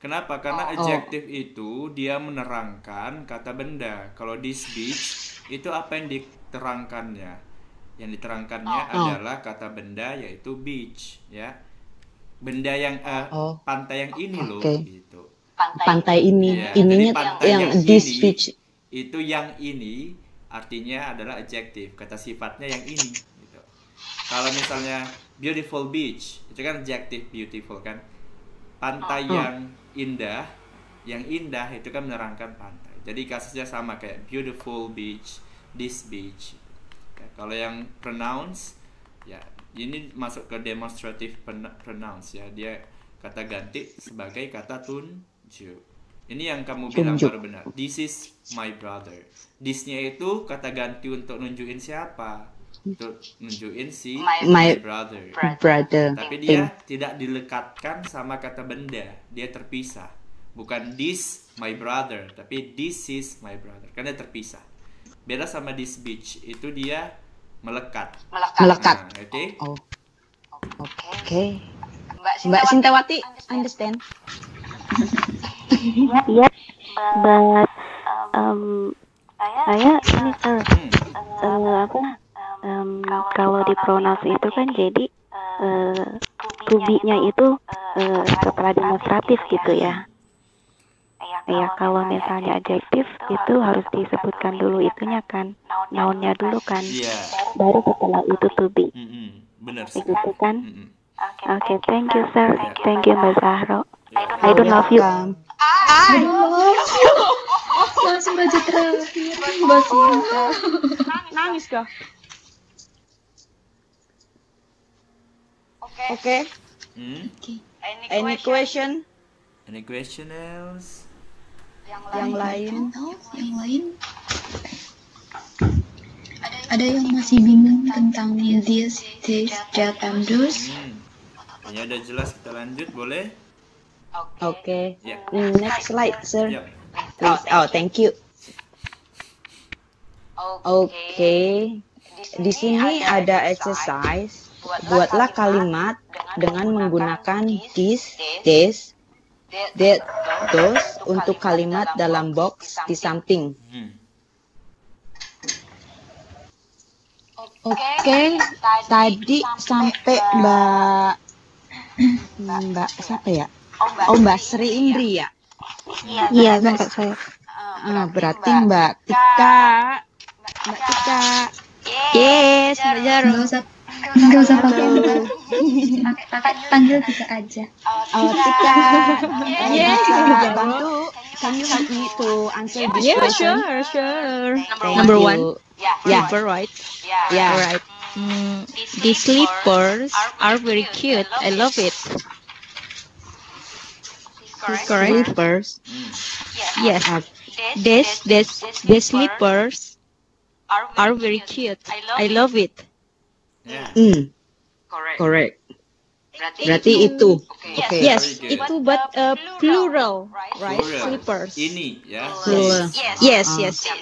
Kenapa? Karena adjektif itu dia menerangkan kata benda. Kalau this beach itu apa yang diterangkannya? Yang diterangkannya adalah kata benda yaitu beach, ya. Benda yang pantai yang ini loh, gitu. Pantai ini, Ya, ininya yang this beach. Itu yang ini artinya adalah adjektif, kata sifatnya yang ini. Kalau misalnya beautiful beach, itu kan adjektif beautiful kan. Pantai yang indah itu kan menerangkan pantai. Jadi kasusnya sama kayak beautiful beach, this beach. Ya, kalau yang pronouns, ya ini masuk ke demonstrative pronouns ya. Dia kata ganti sebagai kata tunjuk. Ini yang kamu bilang baru benar. This is my brother. This-nya itu kata ganti untuk nunjukin siapa? Untuk nunjukin si my brother. Tapi dia tidak dilekatkan sama kata benda, dia terpisah. Bukan this my brother, tapi this is my brother. Karena terpisah. Beda sama this beach, itu dia melekat. Melekat. Nah, okay? Oke. Mbak Sintawati, understand? Yes, but Saya ini sir, kalau di pronounce itu kan jadi to be-nya itu setelah demonstratif gitu ya. Ya kalau misalnya adjektif itu harus disebutkan dulu itunya kan, noun-nya dulu kan, baru setelah itu to be. Benar. Begitu kan? Oke, thank you sir, thank you Mbak Zahro. I don't love you. Langsung baca terakhir Mbak Sinta. Nangis kah? Oke. Any question? Any question else? Yang lain? Yang lain? Ada yang masih bingung tentang this, that, and those? Ini udah jelas, kita lanjut boleh? Oke. Ya. Next slide, sir. Ya. Please. Oh, thank you. Oke. Di sini ada exercise. Buatlah kalimat dengan menggunakan this, that, those untuk kalimat dalam box di samping. Oke. Tadi sampai Mbak siapa ya? Oh, Mbak Sri Indri ya? Iya, Mbak saya. Berarti Mbak Tika. Yes, Mbak Zahro. Nggak usah pakai Mbak. Panggil Tika aja. Oh, Tika. Yes, Tika. Bantu. Can you help me to answer this question? Sure. Thank Number you. one. Yeah. Right. Yeah. Alright. These slippers are very cute. I love it. Correct. Slippers. Yes. These slippers are very cute. I love it. Correct. Berarti itu. Okay. Yes, itu but plural, right? Plural. Slippers. Ini ya. Plural. Yes.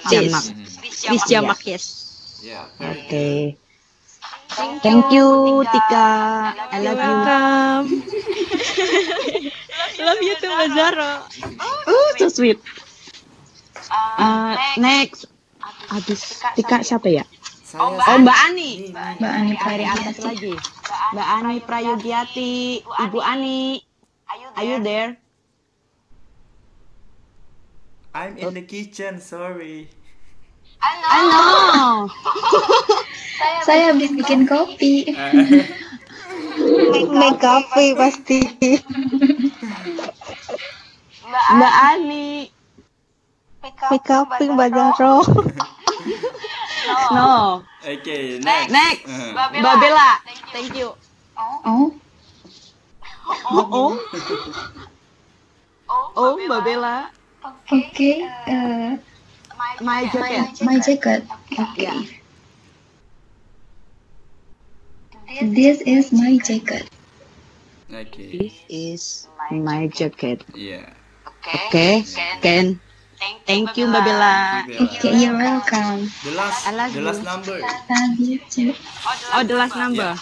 Jamak. This jamak, yes. Ya. Okay. Thank you, Tika. I love you. Welcome. Love you too, Mbak Zahro. Oh, so sweet. Next. Habis Tika siapa ya? Oh, Mbak Ani. Mbak Ani Dari atas lagi. Mbak Ani Prayogiati. Ibu Ani. Are you there? I'm in the kitchen, sorry. I know. Saya habis bikin kopi. Make coffee pasti. Mbak Ani. Make coffee, Mbak Zahro. No. Okay, next. Next. Mbak Bella. Thank you. Oh, Oh, Mbak Bella. okay. My jacket. My jacket. Okay. Yeah. This is my jacket. Okay. This is my jacket. Yeah. Okay. Ken. Thank you, Mbak Bella. Okay, you're welcome. The last number. Love you too. Oh, the last number.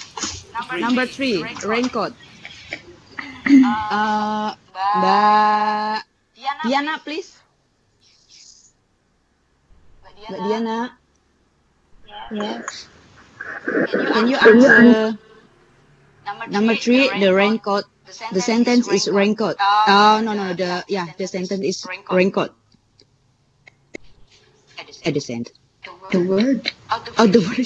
Number 3, raincoat. Mbak Diana, please. Mbak Diana. Yes. Can you answer number 3, the raincoat? The sentence is raincoat. Oh, no. The sentence is raincoat. At the end. The word. Oh, the word.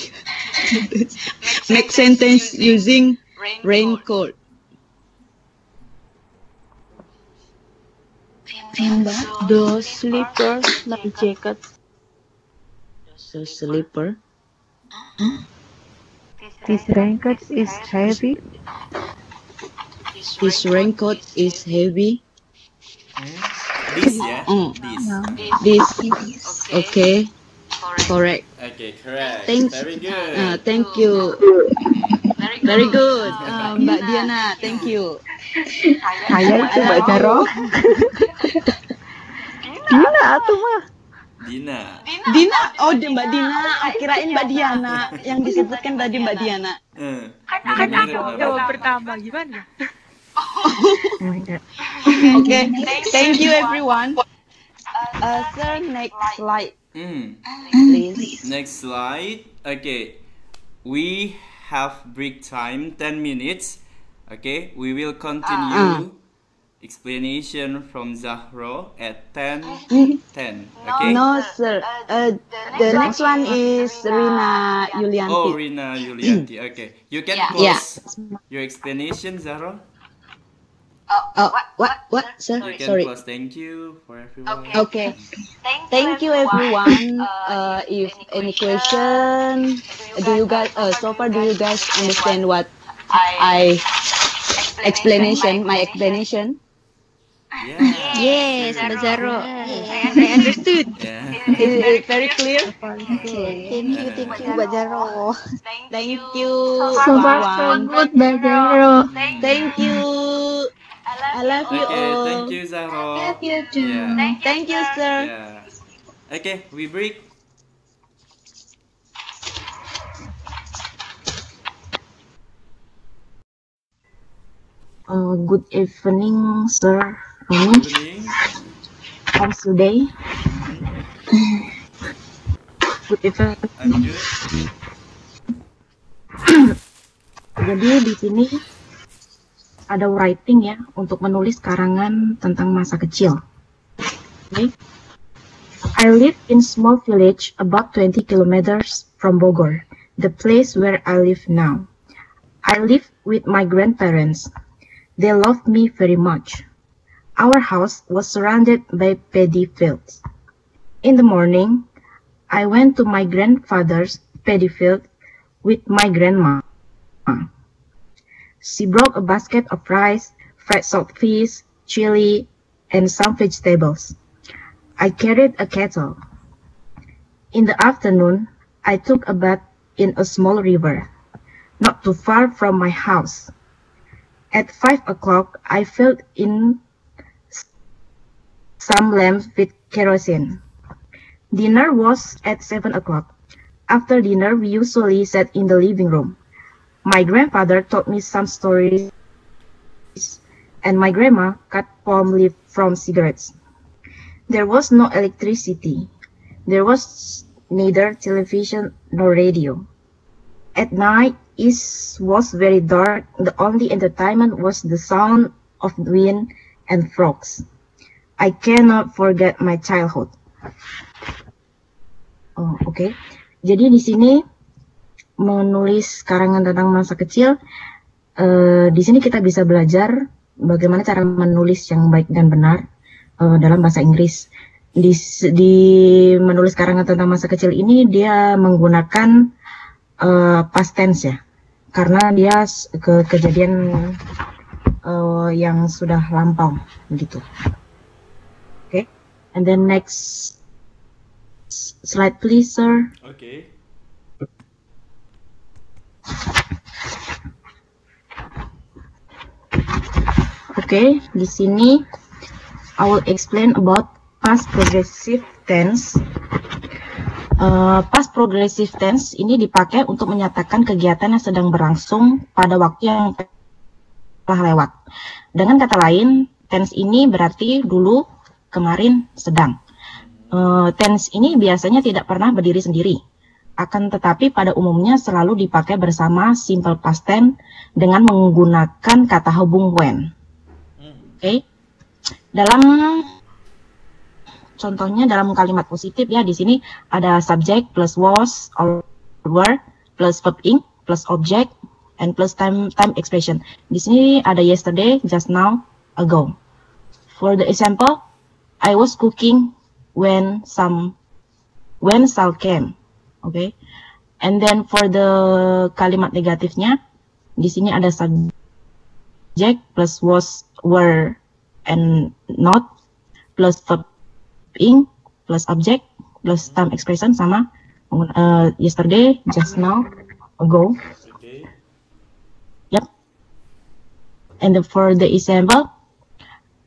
Make sentence using raincoat. Mbak. Those slippers, not jacket. So slipper. This raincoat is heavy. This raincoat is heavy. This ya. This. Okay. Correct. Okay, correct. Thanks. Very good. Thank you. Very good. Mbak Diana, thank you. Saya itu Mbak Zahro. Dina tuh mah. Dina. Oh, Mbak Dina. Kirain Mbak Diana. Yang disebutkan tadi Mbak Diana. Kan aku jawab pertama gimana? Okay. Thank you, everyone. Sir, next slide, Please. Next slide. Okay, we have break time 10 minutes. Okay, we will continue explanation from Zahro at 10:10. Okay. No, sir. The next one is Rina Yulianti. Oh, Rina Yulianti. Okay, you can close your explanation, Zahro. What, sir? You can Sorry. close. Thank you for everyone. Okay. Thank you, everyone. If any question, do you guys understand what my explanation? Yeah. Yes, Sure. Mbak Zahro. I understood. Yeah. Is it very clear? Thank you, Mbak Zahro. Thank you, So far, so everyone. good, Mbak Zahro. Thank you. I love you Okay, all. thank you, Zahro. Love you too. Yeah. Thank you, sir. Yeah. Okay, we break. Good evening, sir. Good evening. How's your day? Good evening. I'm good. Jadi di sini ada writing ya untuk menulis karangan tentang masa kecil. Okay. I live in small village about 20 kilometers from Bogor, the place where I live now. I live with my grandparents. They loved me very much. Our house was surrounded by paddy fields. In the morning, I went to my grandfather's paddy field with my grandma. She brought a basket of rice, fried salt fish, chili, and some vegetables. I carried a kettle. In the afternoon, I took a bath in a small river, not too far from my house. At 5 o'clock, I filled in some lamps with kerosene. Dinner was at 7 o'clock. After dinner, we usually sat in the living room. My grandfather told me some stories, and my grandma cut palm leaf from cigarettes. There was no electricity. There was neither television nor radio. At night, it was very dark. The only entertainment was the sound of wind and frogs. I cannot forget my childhood. Oh, oke. Jadi di sini menulis karangan tentang masa kecil. Di sini kita bisa belajar bagaimana cara menulis yang baik dan benar dalam bahasa Inggris. Di menulis karangan tentang masa kecil ini dia menggunakan past tense ya, karena dia kejadian yang sudah lampau begitu. Okay, and then next slide please, sir. Okay. Okay, di sini I will explain about past progressive tense. Past progressive tense ini dipakai untuk menyatakan kegiatan yang sedang berlangsung pada waktu yang telah lewat. Dengan kata lain, tense ini berarti dulu, kemarin, sedang. Tense ini biasanya tidak pernah berdiri sendiri. Akan tetapi pada umumnya selalu dipakai bersama simple past tense dengan menggunakan kata hubung when. Oke. Contohnya dalam kalimat positif ya, di sini ada subject plus was or were plus verb ing plus object and plus time expression. Di sini ada yesterday, just now, ago. For the example, I was cooking when Sal came. Okay. And then for the kalimat negatifnya, di sini ada subject plus was, were and not plus verb ing plus object plus time expression sama yesterday, just now, ago. Okay. Yep. And then for the example,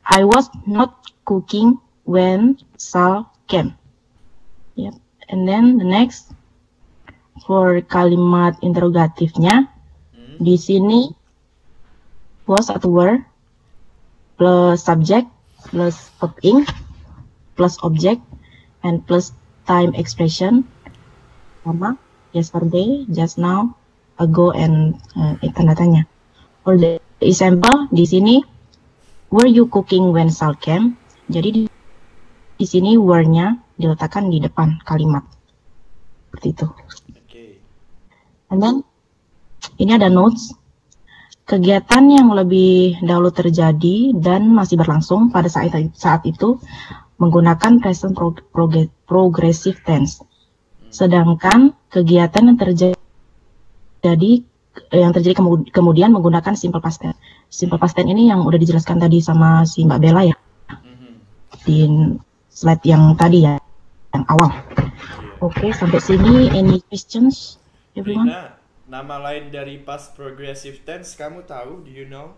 I was not cooking when Sal came. Yep. And then the next for kalimat interrogatifnya, di sini was atau were plus subject plus verb ing plus object and plus time expression sama yesterday, just now, ago, and tanda tanya. For the example di sini, were you cooking when Sal came? Jadi di sini were-nya diletakkan di depan kalimat seperti itu. And then ini ada notes. Kegiatan yang lebih dahulu terjadi dan masih berlangsung pada saat itu menggunakan present progressive tense. Sedangkan kegiatan yang terjadi kemudian menggunakan simple past tense. Simple past tense ini yang udah dijelaskan tadi sama si Mbak Bella ya. Di slide yang tadi ya, yang awal. Oke, sampai sini any questions everyone? Rina, nama lain dari past progressive tense kamu tahu? Do you know?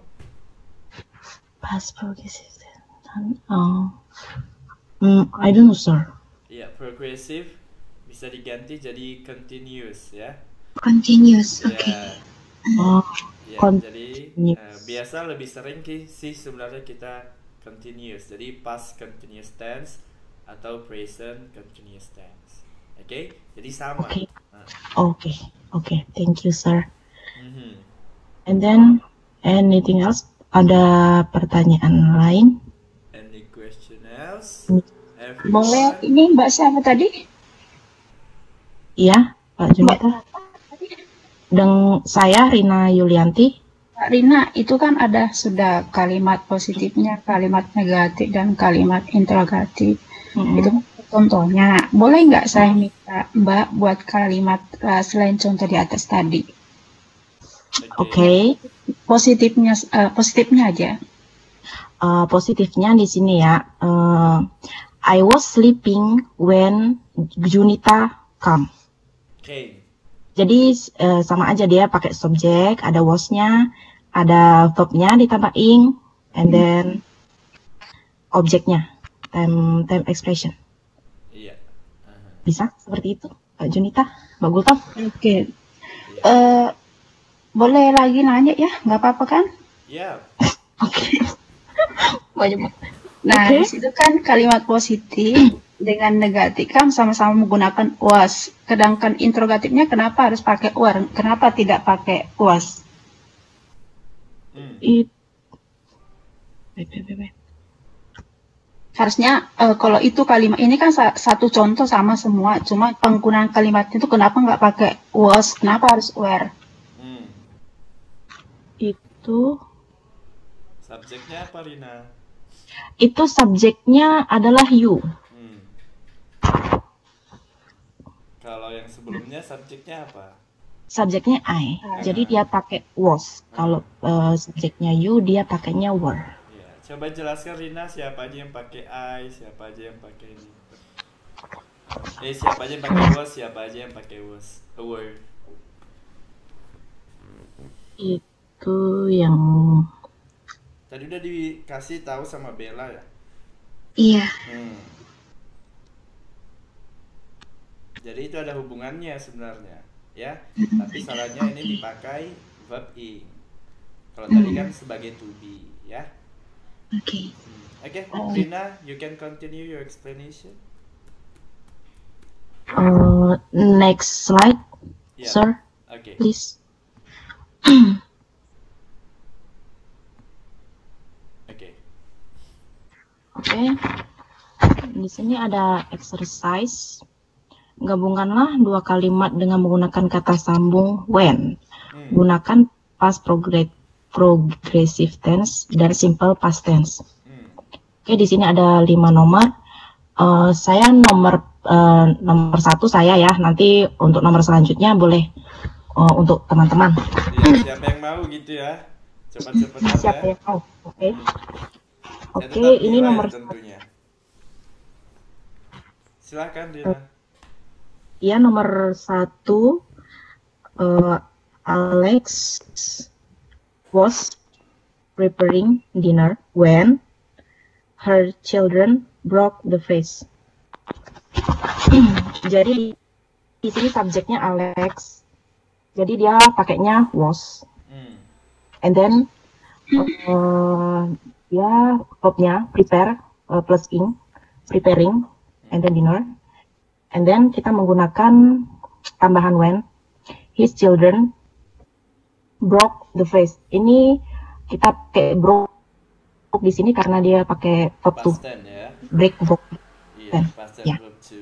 Past progressive tense. I don't know, sir. Iya, progressive bisa diganti jadi continuous ya. Continuous, oke. Ya, jadi biasa lebih sering sih sebenarnya kita continuous. Jadi past continuous tense atau present continuous tense. Oke, jadi sama. Oke, thank you, sir. And then anything else? Ada pertanyaan lain? Any question else? Boleh, ini Mbak siapa tadi? Iya, Pak Junita. Dan saya Rina Yulianti. Mbak Rina, itu kan ada sudah kalimat positifnya, kalimat negatif, dan kalimat interrogatif. Itu contohnya. Boleh nggak saya minta Mbak buat kalimat selain contoh di atas tadi? Oke. Positifnya aja. Positifnya di sini ya. I was sleeping when Junita come. Jadi sama aja dia pakai subjek, ada was-nya, ada verb-nya ditambah ing, and then objeknya, time expression. Iya. Bisa seperti itu, Mbak Junita, Mbak Gultom? Oke. Boleh lagi nanya ya, nggak apa-apa kan? Iya. Oke. Nah, di situ kan kalimat positif dengan negatif kan sama-sama menggunakan was. Sedangkan interrogatifnya kenapa harus pakai were? Kenapa tidak pakai was? Harusnya kalau itu kalimat ini kan satu contoh sama semua. Cuma penggunaan kalimatnya itu kenapa nggak pakai was? Kenapa harus were? Itu subjeknya apa, Rina? Itu subjeknya adalah you. Kalau yang sebelumnya subjeknya apa? Subjeknya I. Jadi dia pakai was. Kalau subjeknya you, dia pakainya were. Ya, coba jelaskan Rina siapa aja yang pakai I, siapa aja yang pakai ini. Siapa aja yang pakai was, siapa aja yang pakai was. Were. Itu yang tadi udah dikasih tahu sama Bella ya? Iya. Jadi itu ada hubungannya sebenarnya, ya. Tapi salahnya ini dipakai verb ing. Kalau tadi kan sebagai to be, ya. Oke. Oke, Rina, you can continue your explanation. Next slide, sir. Okay. Please. Oke. Di sini ada exercise. Gabungkanlah dua kalimat dengan menggunakan kata sambung when. Gunakan past progressive tense dan simple past tense. Oke, di sini ada 5 nomor. Saya nomor 1 saya ya. Nanti untuk nomor selanjutnya boleh untuk teman-teman. Ya, siapa yang mau gitu ya? Cepat-cepat aja. Siapa yang mau? Oke. Oke, ini nomor tentunya. Silakan Dina. Iya, nomor 1. Alex was preparing dinner when her children broke the vase. Jadi di sini subjeknya Alex. Jadi dia pakainya was. And then ya verbnya prepare plus ing, preparing, and then dinner. And then kita menggunakan tambahan when. His children broke the vase. Ini kita pakai broke di sini karena dia pakai verb to. Past tense ya. Break, broke. Iya, past tense Ya. verb to.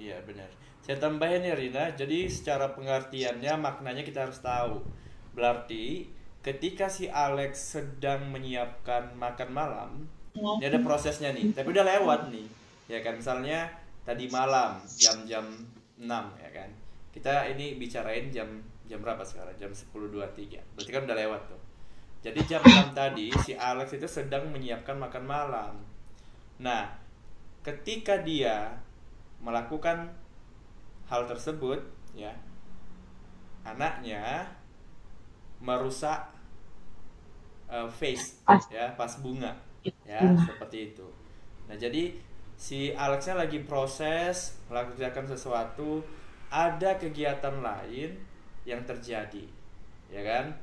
Iya, benar. Saya tambahin ya Rina. Jadi secara pengertiannya maknanya kita harus tahu. Berarti ketika si Alex sedang menyiapkan makan malam, ini ada prosesnya nih. Tapi udah lewat nih. Ya kan, misalnya tadi malam jam-jam 6 ya kan. Kita ini bicarain jam berapa sekarang? Jam 10.23. Berarti kan udah lewat tuh. Jadi jam 6 tadi si Alex itu sedang menyiapkan makan malam. Nah, ketika dia melakukan hal tersebut, ya, anaknya merusak vase, ya, vas bunga, ya, seperti itu. Nah, jadi si Alexnya lagi proses melakukan sesuatu, ada kegiatan lain yang terjadi, ya kan?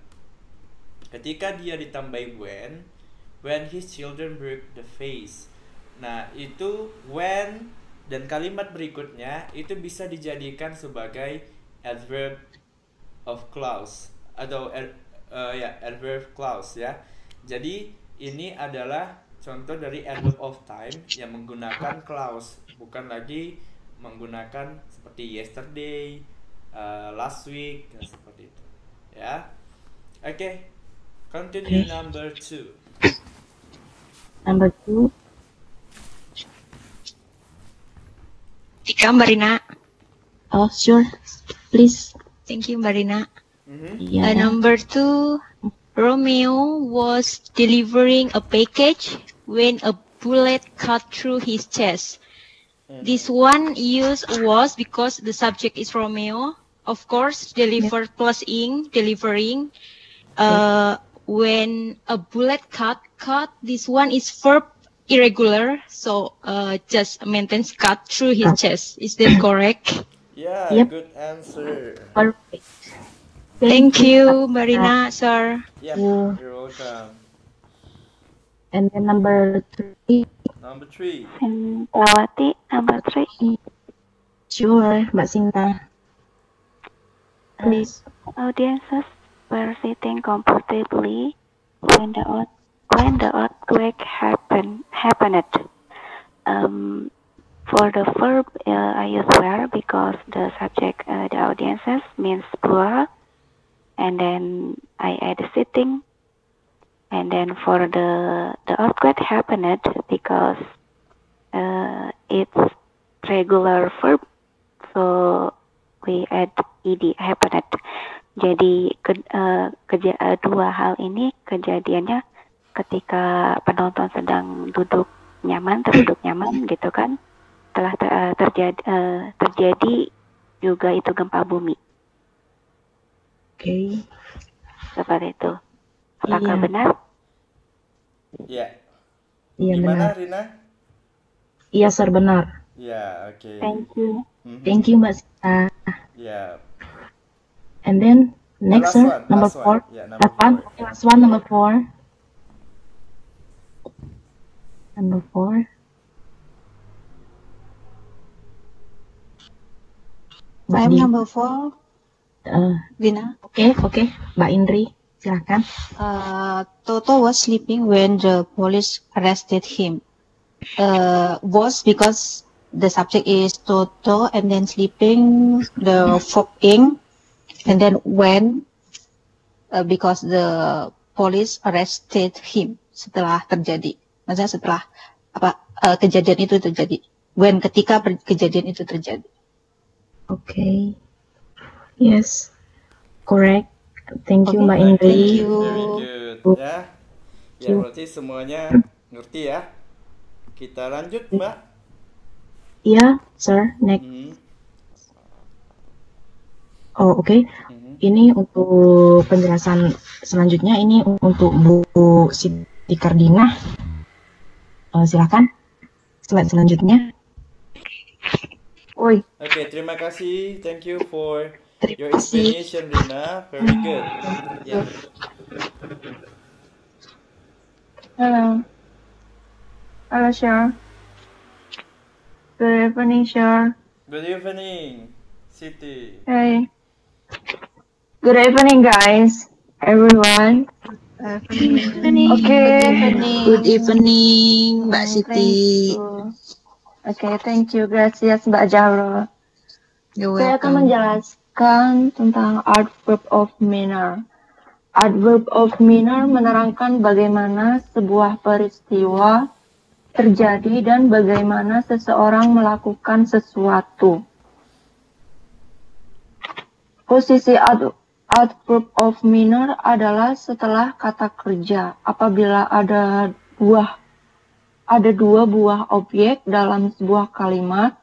Ketika dia ditambahi when his children broke the vase. Nah, itu when dan kalimat berikutnya itu bisa dijadikan sebagai adverb of clause atau adverb clause ya. Jadi ini adalah contoh dari adverb of time yang menggunakan clause, bukan lagi menggunakan seperti yesterday, last week, dan seperti itu ya. Oke, continue number 2. Number 2. Tika, Mbak Rina. Oh, sure. Please. Thank you, Mbak Rina. Yeah. Number 2, Romeo was delivering a package when a bullet cut through his chest. This one used was because the subject is Romeo. Of course, deliver plus ing, delivering. When a bullet cut, this one is verb irregular, so just maintains cut through his chest. Is that correct? Yeah, Yep. good answer. Perfect. Thank you, Marina, sir. Yeah, you. you're welcome. And then number 3. Number 3. Lawati, number 3. Sure, Mbak Sinta. Please. Audiences were sitting comfortably when the earthquake happened. For the verb, I use were because the subject, the audiences, means plural, and then I add sitting. And then for the earthquake happened because it's regular verb, so we add ed, happened. Jadi dua hal ini kejadiannya ketika penonton sedang terduduk nyaman gitu kan. Telah terjadi juga itu gempa bumi. Oke. Seperti itu. Apakah benar? Iya. Iya, Gimana, benar. Rina? Iya, sir, benar. Ya, oke. Thank you. Thank you, Mbak Sinta. Ya. And then next, last sir, one, number last 4. one. Yeah, number Last one. 4. Okay, last one, number 4. Number 4. I'm number 4. Dina. Okay, Mbak Indri, silakan. Toto was sleeping when the police arrested him. Was because the subject is Toto, and then sleeping, the verb ing, and then when because the police arrested him. Setelah terjadi, maksudnya setelah kejadian itu terjadi. When, ketika kejadian itu terjadi. Okay. Yes. Correct. Thank you, Mbak Indri. Thank you. Very good. Ya. Ya, berarti semuanya ngerti ya. Kita lanjut, Mbak. Iya, sir. Next. Oh, oke. Ini untuk penjelasan selanjutnya, ini untuk Bu Siti Kardinah. Silakan. Slide selanjutnya. Oi. Oke, terima kasih. Thank you for your Terima kasih. explanation, Rina. Very good. Yeah. Hello, sir. Good evening, sir. Good evening, Siti. Hey. Good evening, guys. Everyone. Okay. Good evening, Mbak Siti. Oke, thank you. Gracias, Mbak Jaro. You're Saya akan welcome. menjelaskan tentang adverb of manner. Adverb of manner menerangkan bagaimana sebuah peristiwa terjadi dan bagaimana seseorang melakukan sesuatu. Posisi adverb of manner adalah setelah kata kerja. Apabila ada dua buah objek dalam sebuah kalimat,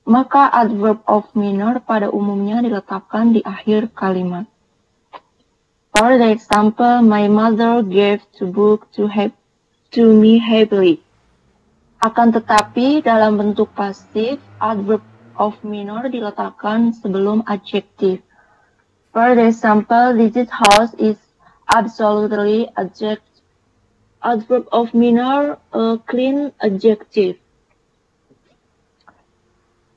maka adverb of manner pada umumnya diletakkan di akhir kalimat. For the example, my mother gave the book to me happily. Akan tetapi, dalam bentuk pasif, adverb of manner diletakkan sebelum adjektif. For example, this house is absolutely adverb of manner, a clean adjective.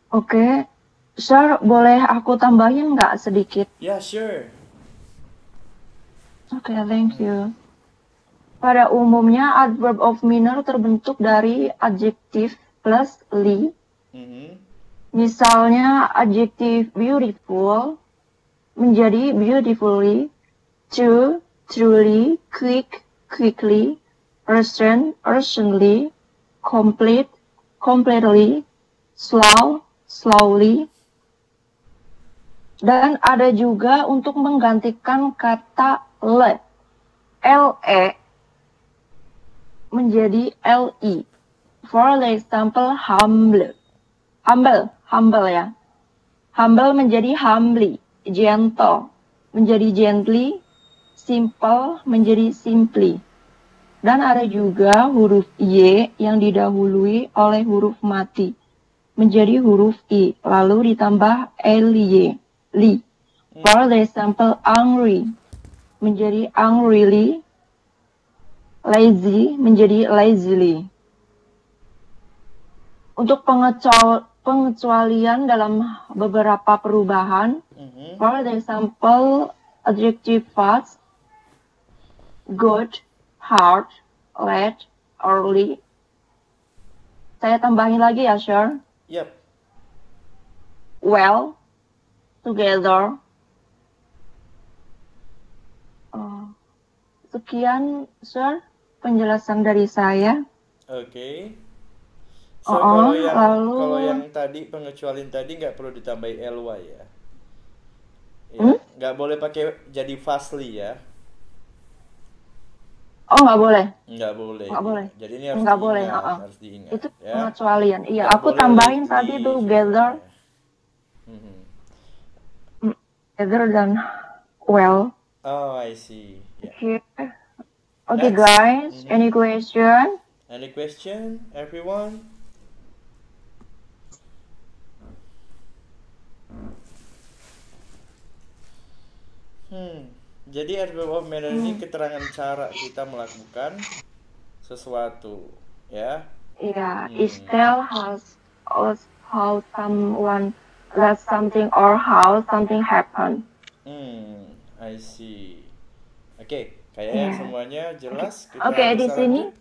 Oke, Sir, boleh aku tambahin nggak sedikit? Yeah, sure. Oke, thank you. Pada umumnya, adverb of manner terbentuk dari adjektif plus li. Misalnya, adjektif beautiful menjadi beautifully, true, truly, quick, quickly, urgent, urgently, complete, completely, slow, slowly. Dan ada juga untuk menggantikan kata le menjadi li. For example, humble ya. Humble menjadi humbly, gentle menjadi gently, simple menjadi simply. Dan ada juga huruf y yang didahului oleh huruf mati menjadi huruf i, lalu ditambah li. For example, angry menjadi angrily, lazy menjadi lazily. Untuk pengecualian dalam beberapa perubahan, for example, adjective fast, good, hard, late, early. Saya tambahin lagi ya, Sir. Yep. Well, together. Sekian, Sir, penjelasan dari saya. Oke. So, kalau yang tadi pengecualian tadi nggak perlu ditambahin ly ya. Nggak boleh pakai jadi fastly ya. Oh, nggak boleh. Nggak boleh. Nggak boleh. Jadi ini harus nggak diingat, boleh. harus diingat. Itu ya. pengecualian. Iya, Nggak aku boleh tambahin lately, tadi together. Together dan well. Oh, I see. Yeah. Okay, guys. Any question? Any question, everyone? Jadi adverb of manner ini keterangan cara kita melakukan sesuatu, ya? Yeah, it tell us how someone does something or how something happen. I see. Oke, kayaknya semuanya jelas. Oke, di sini.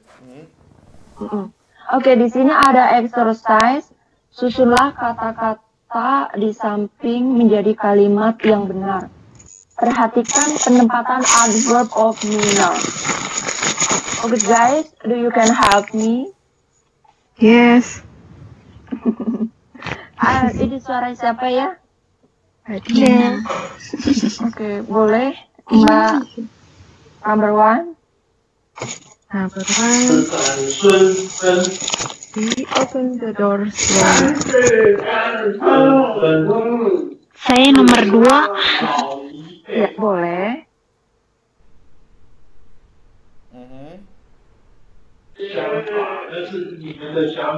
Oke, di sini ada exercise. Susunlah kata-kata di samping menjadi kalimat yang benar. Perhatikan penempatan adverb of manner. Okay, guys, do you can help me? Yes. Ini suara siapa ya? Iya. Oke, boleh Mbak number one. Open the door slowly. Saya nomor 2. Ya, boleh.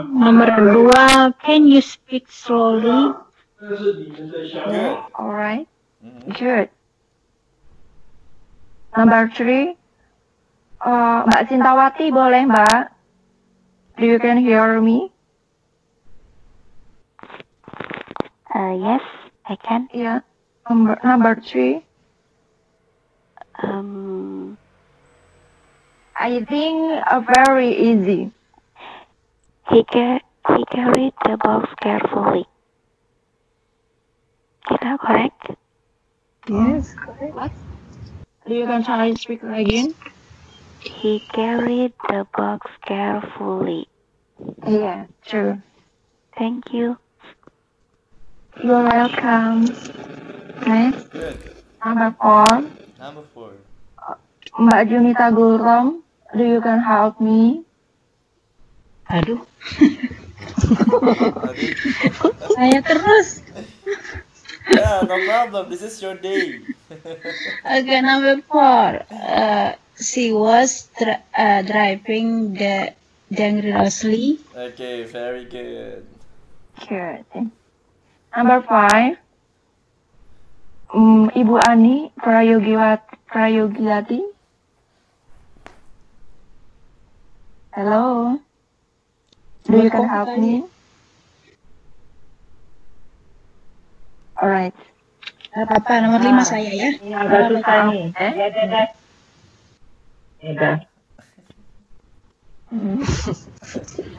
Nomor 2, can you speak slowly? Alright. Good. Number 3. Mbak Sintawati, boleh Mbak? Do you can hear me? Yes, I can. Yeah. Number 3. I think very easy. He carried the box carefully. Is that correct? Yes, correct. What? You can try speak again. He carried the box carefully. Yeah, true. Thank you. You're welcome. Next, Good. number 4. Number 4. Mbak Junita Gultom, do you can help me? Aduh, Aduh. saya terus. Yeah, no problem. This is your day. Okay, number 4. She was driving dangerously. Okay, very good. Good. Number 5. Ibu Ani Prayogiwati. Hello. Do you can help me? Alright. Apa nomor 5 saya ya? Ini agak susah nih. Udah.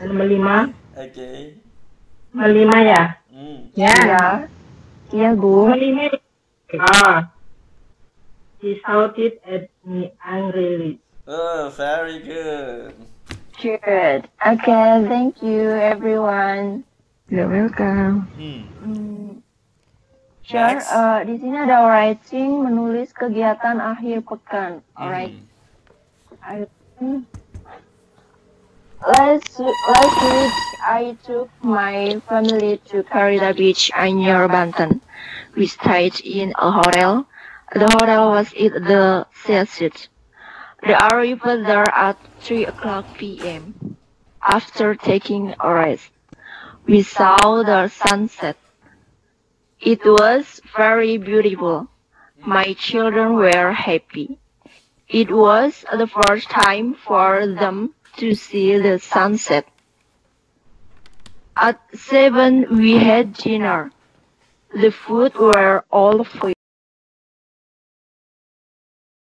Nomor 5. Okay. Nomor 5 ya? Ya. Iya, Bu. Nomor 5. He shouted at me angrily. Oh, very good. Good. Okay, thank you everyone. You're welcome. Sure. Next. Di sini ada writing, menulis kegiatan akhir pekan. Alright. Last week, I took my family to Carida Beach near Banten. We stayed in a hotel. The hotel was at the seaside. We arrived there at 3 o'clock p.m. After taking a rest, we saw the sunset. It was very beautiful. My children were happy. It was the first time for them to see the sunset. At 7, we had dinner. The food were all free.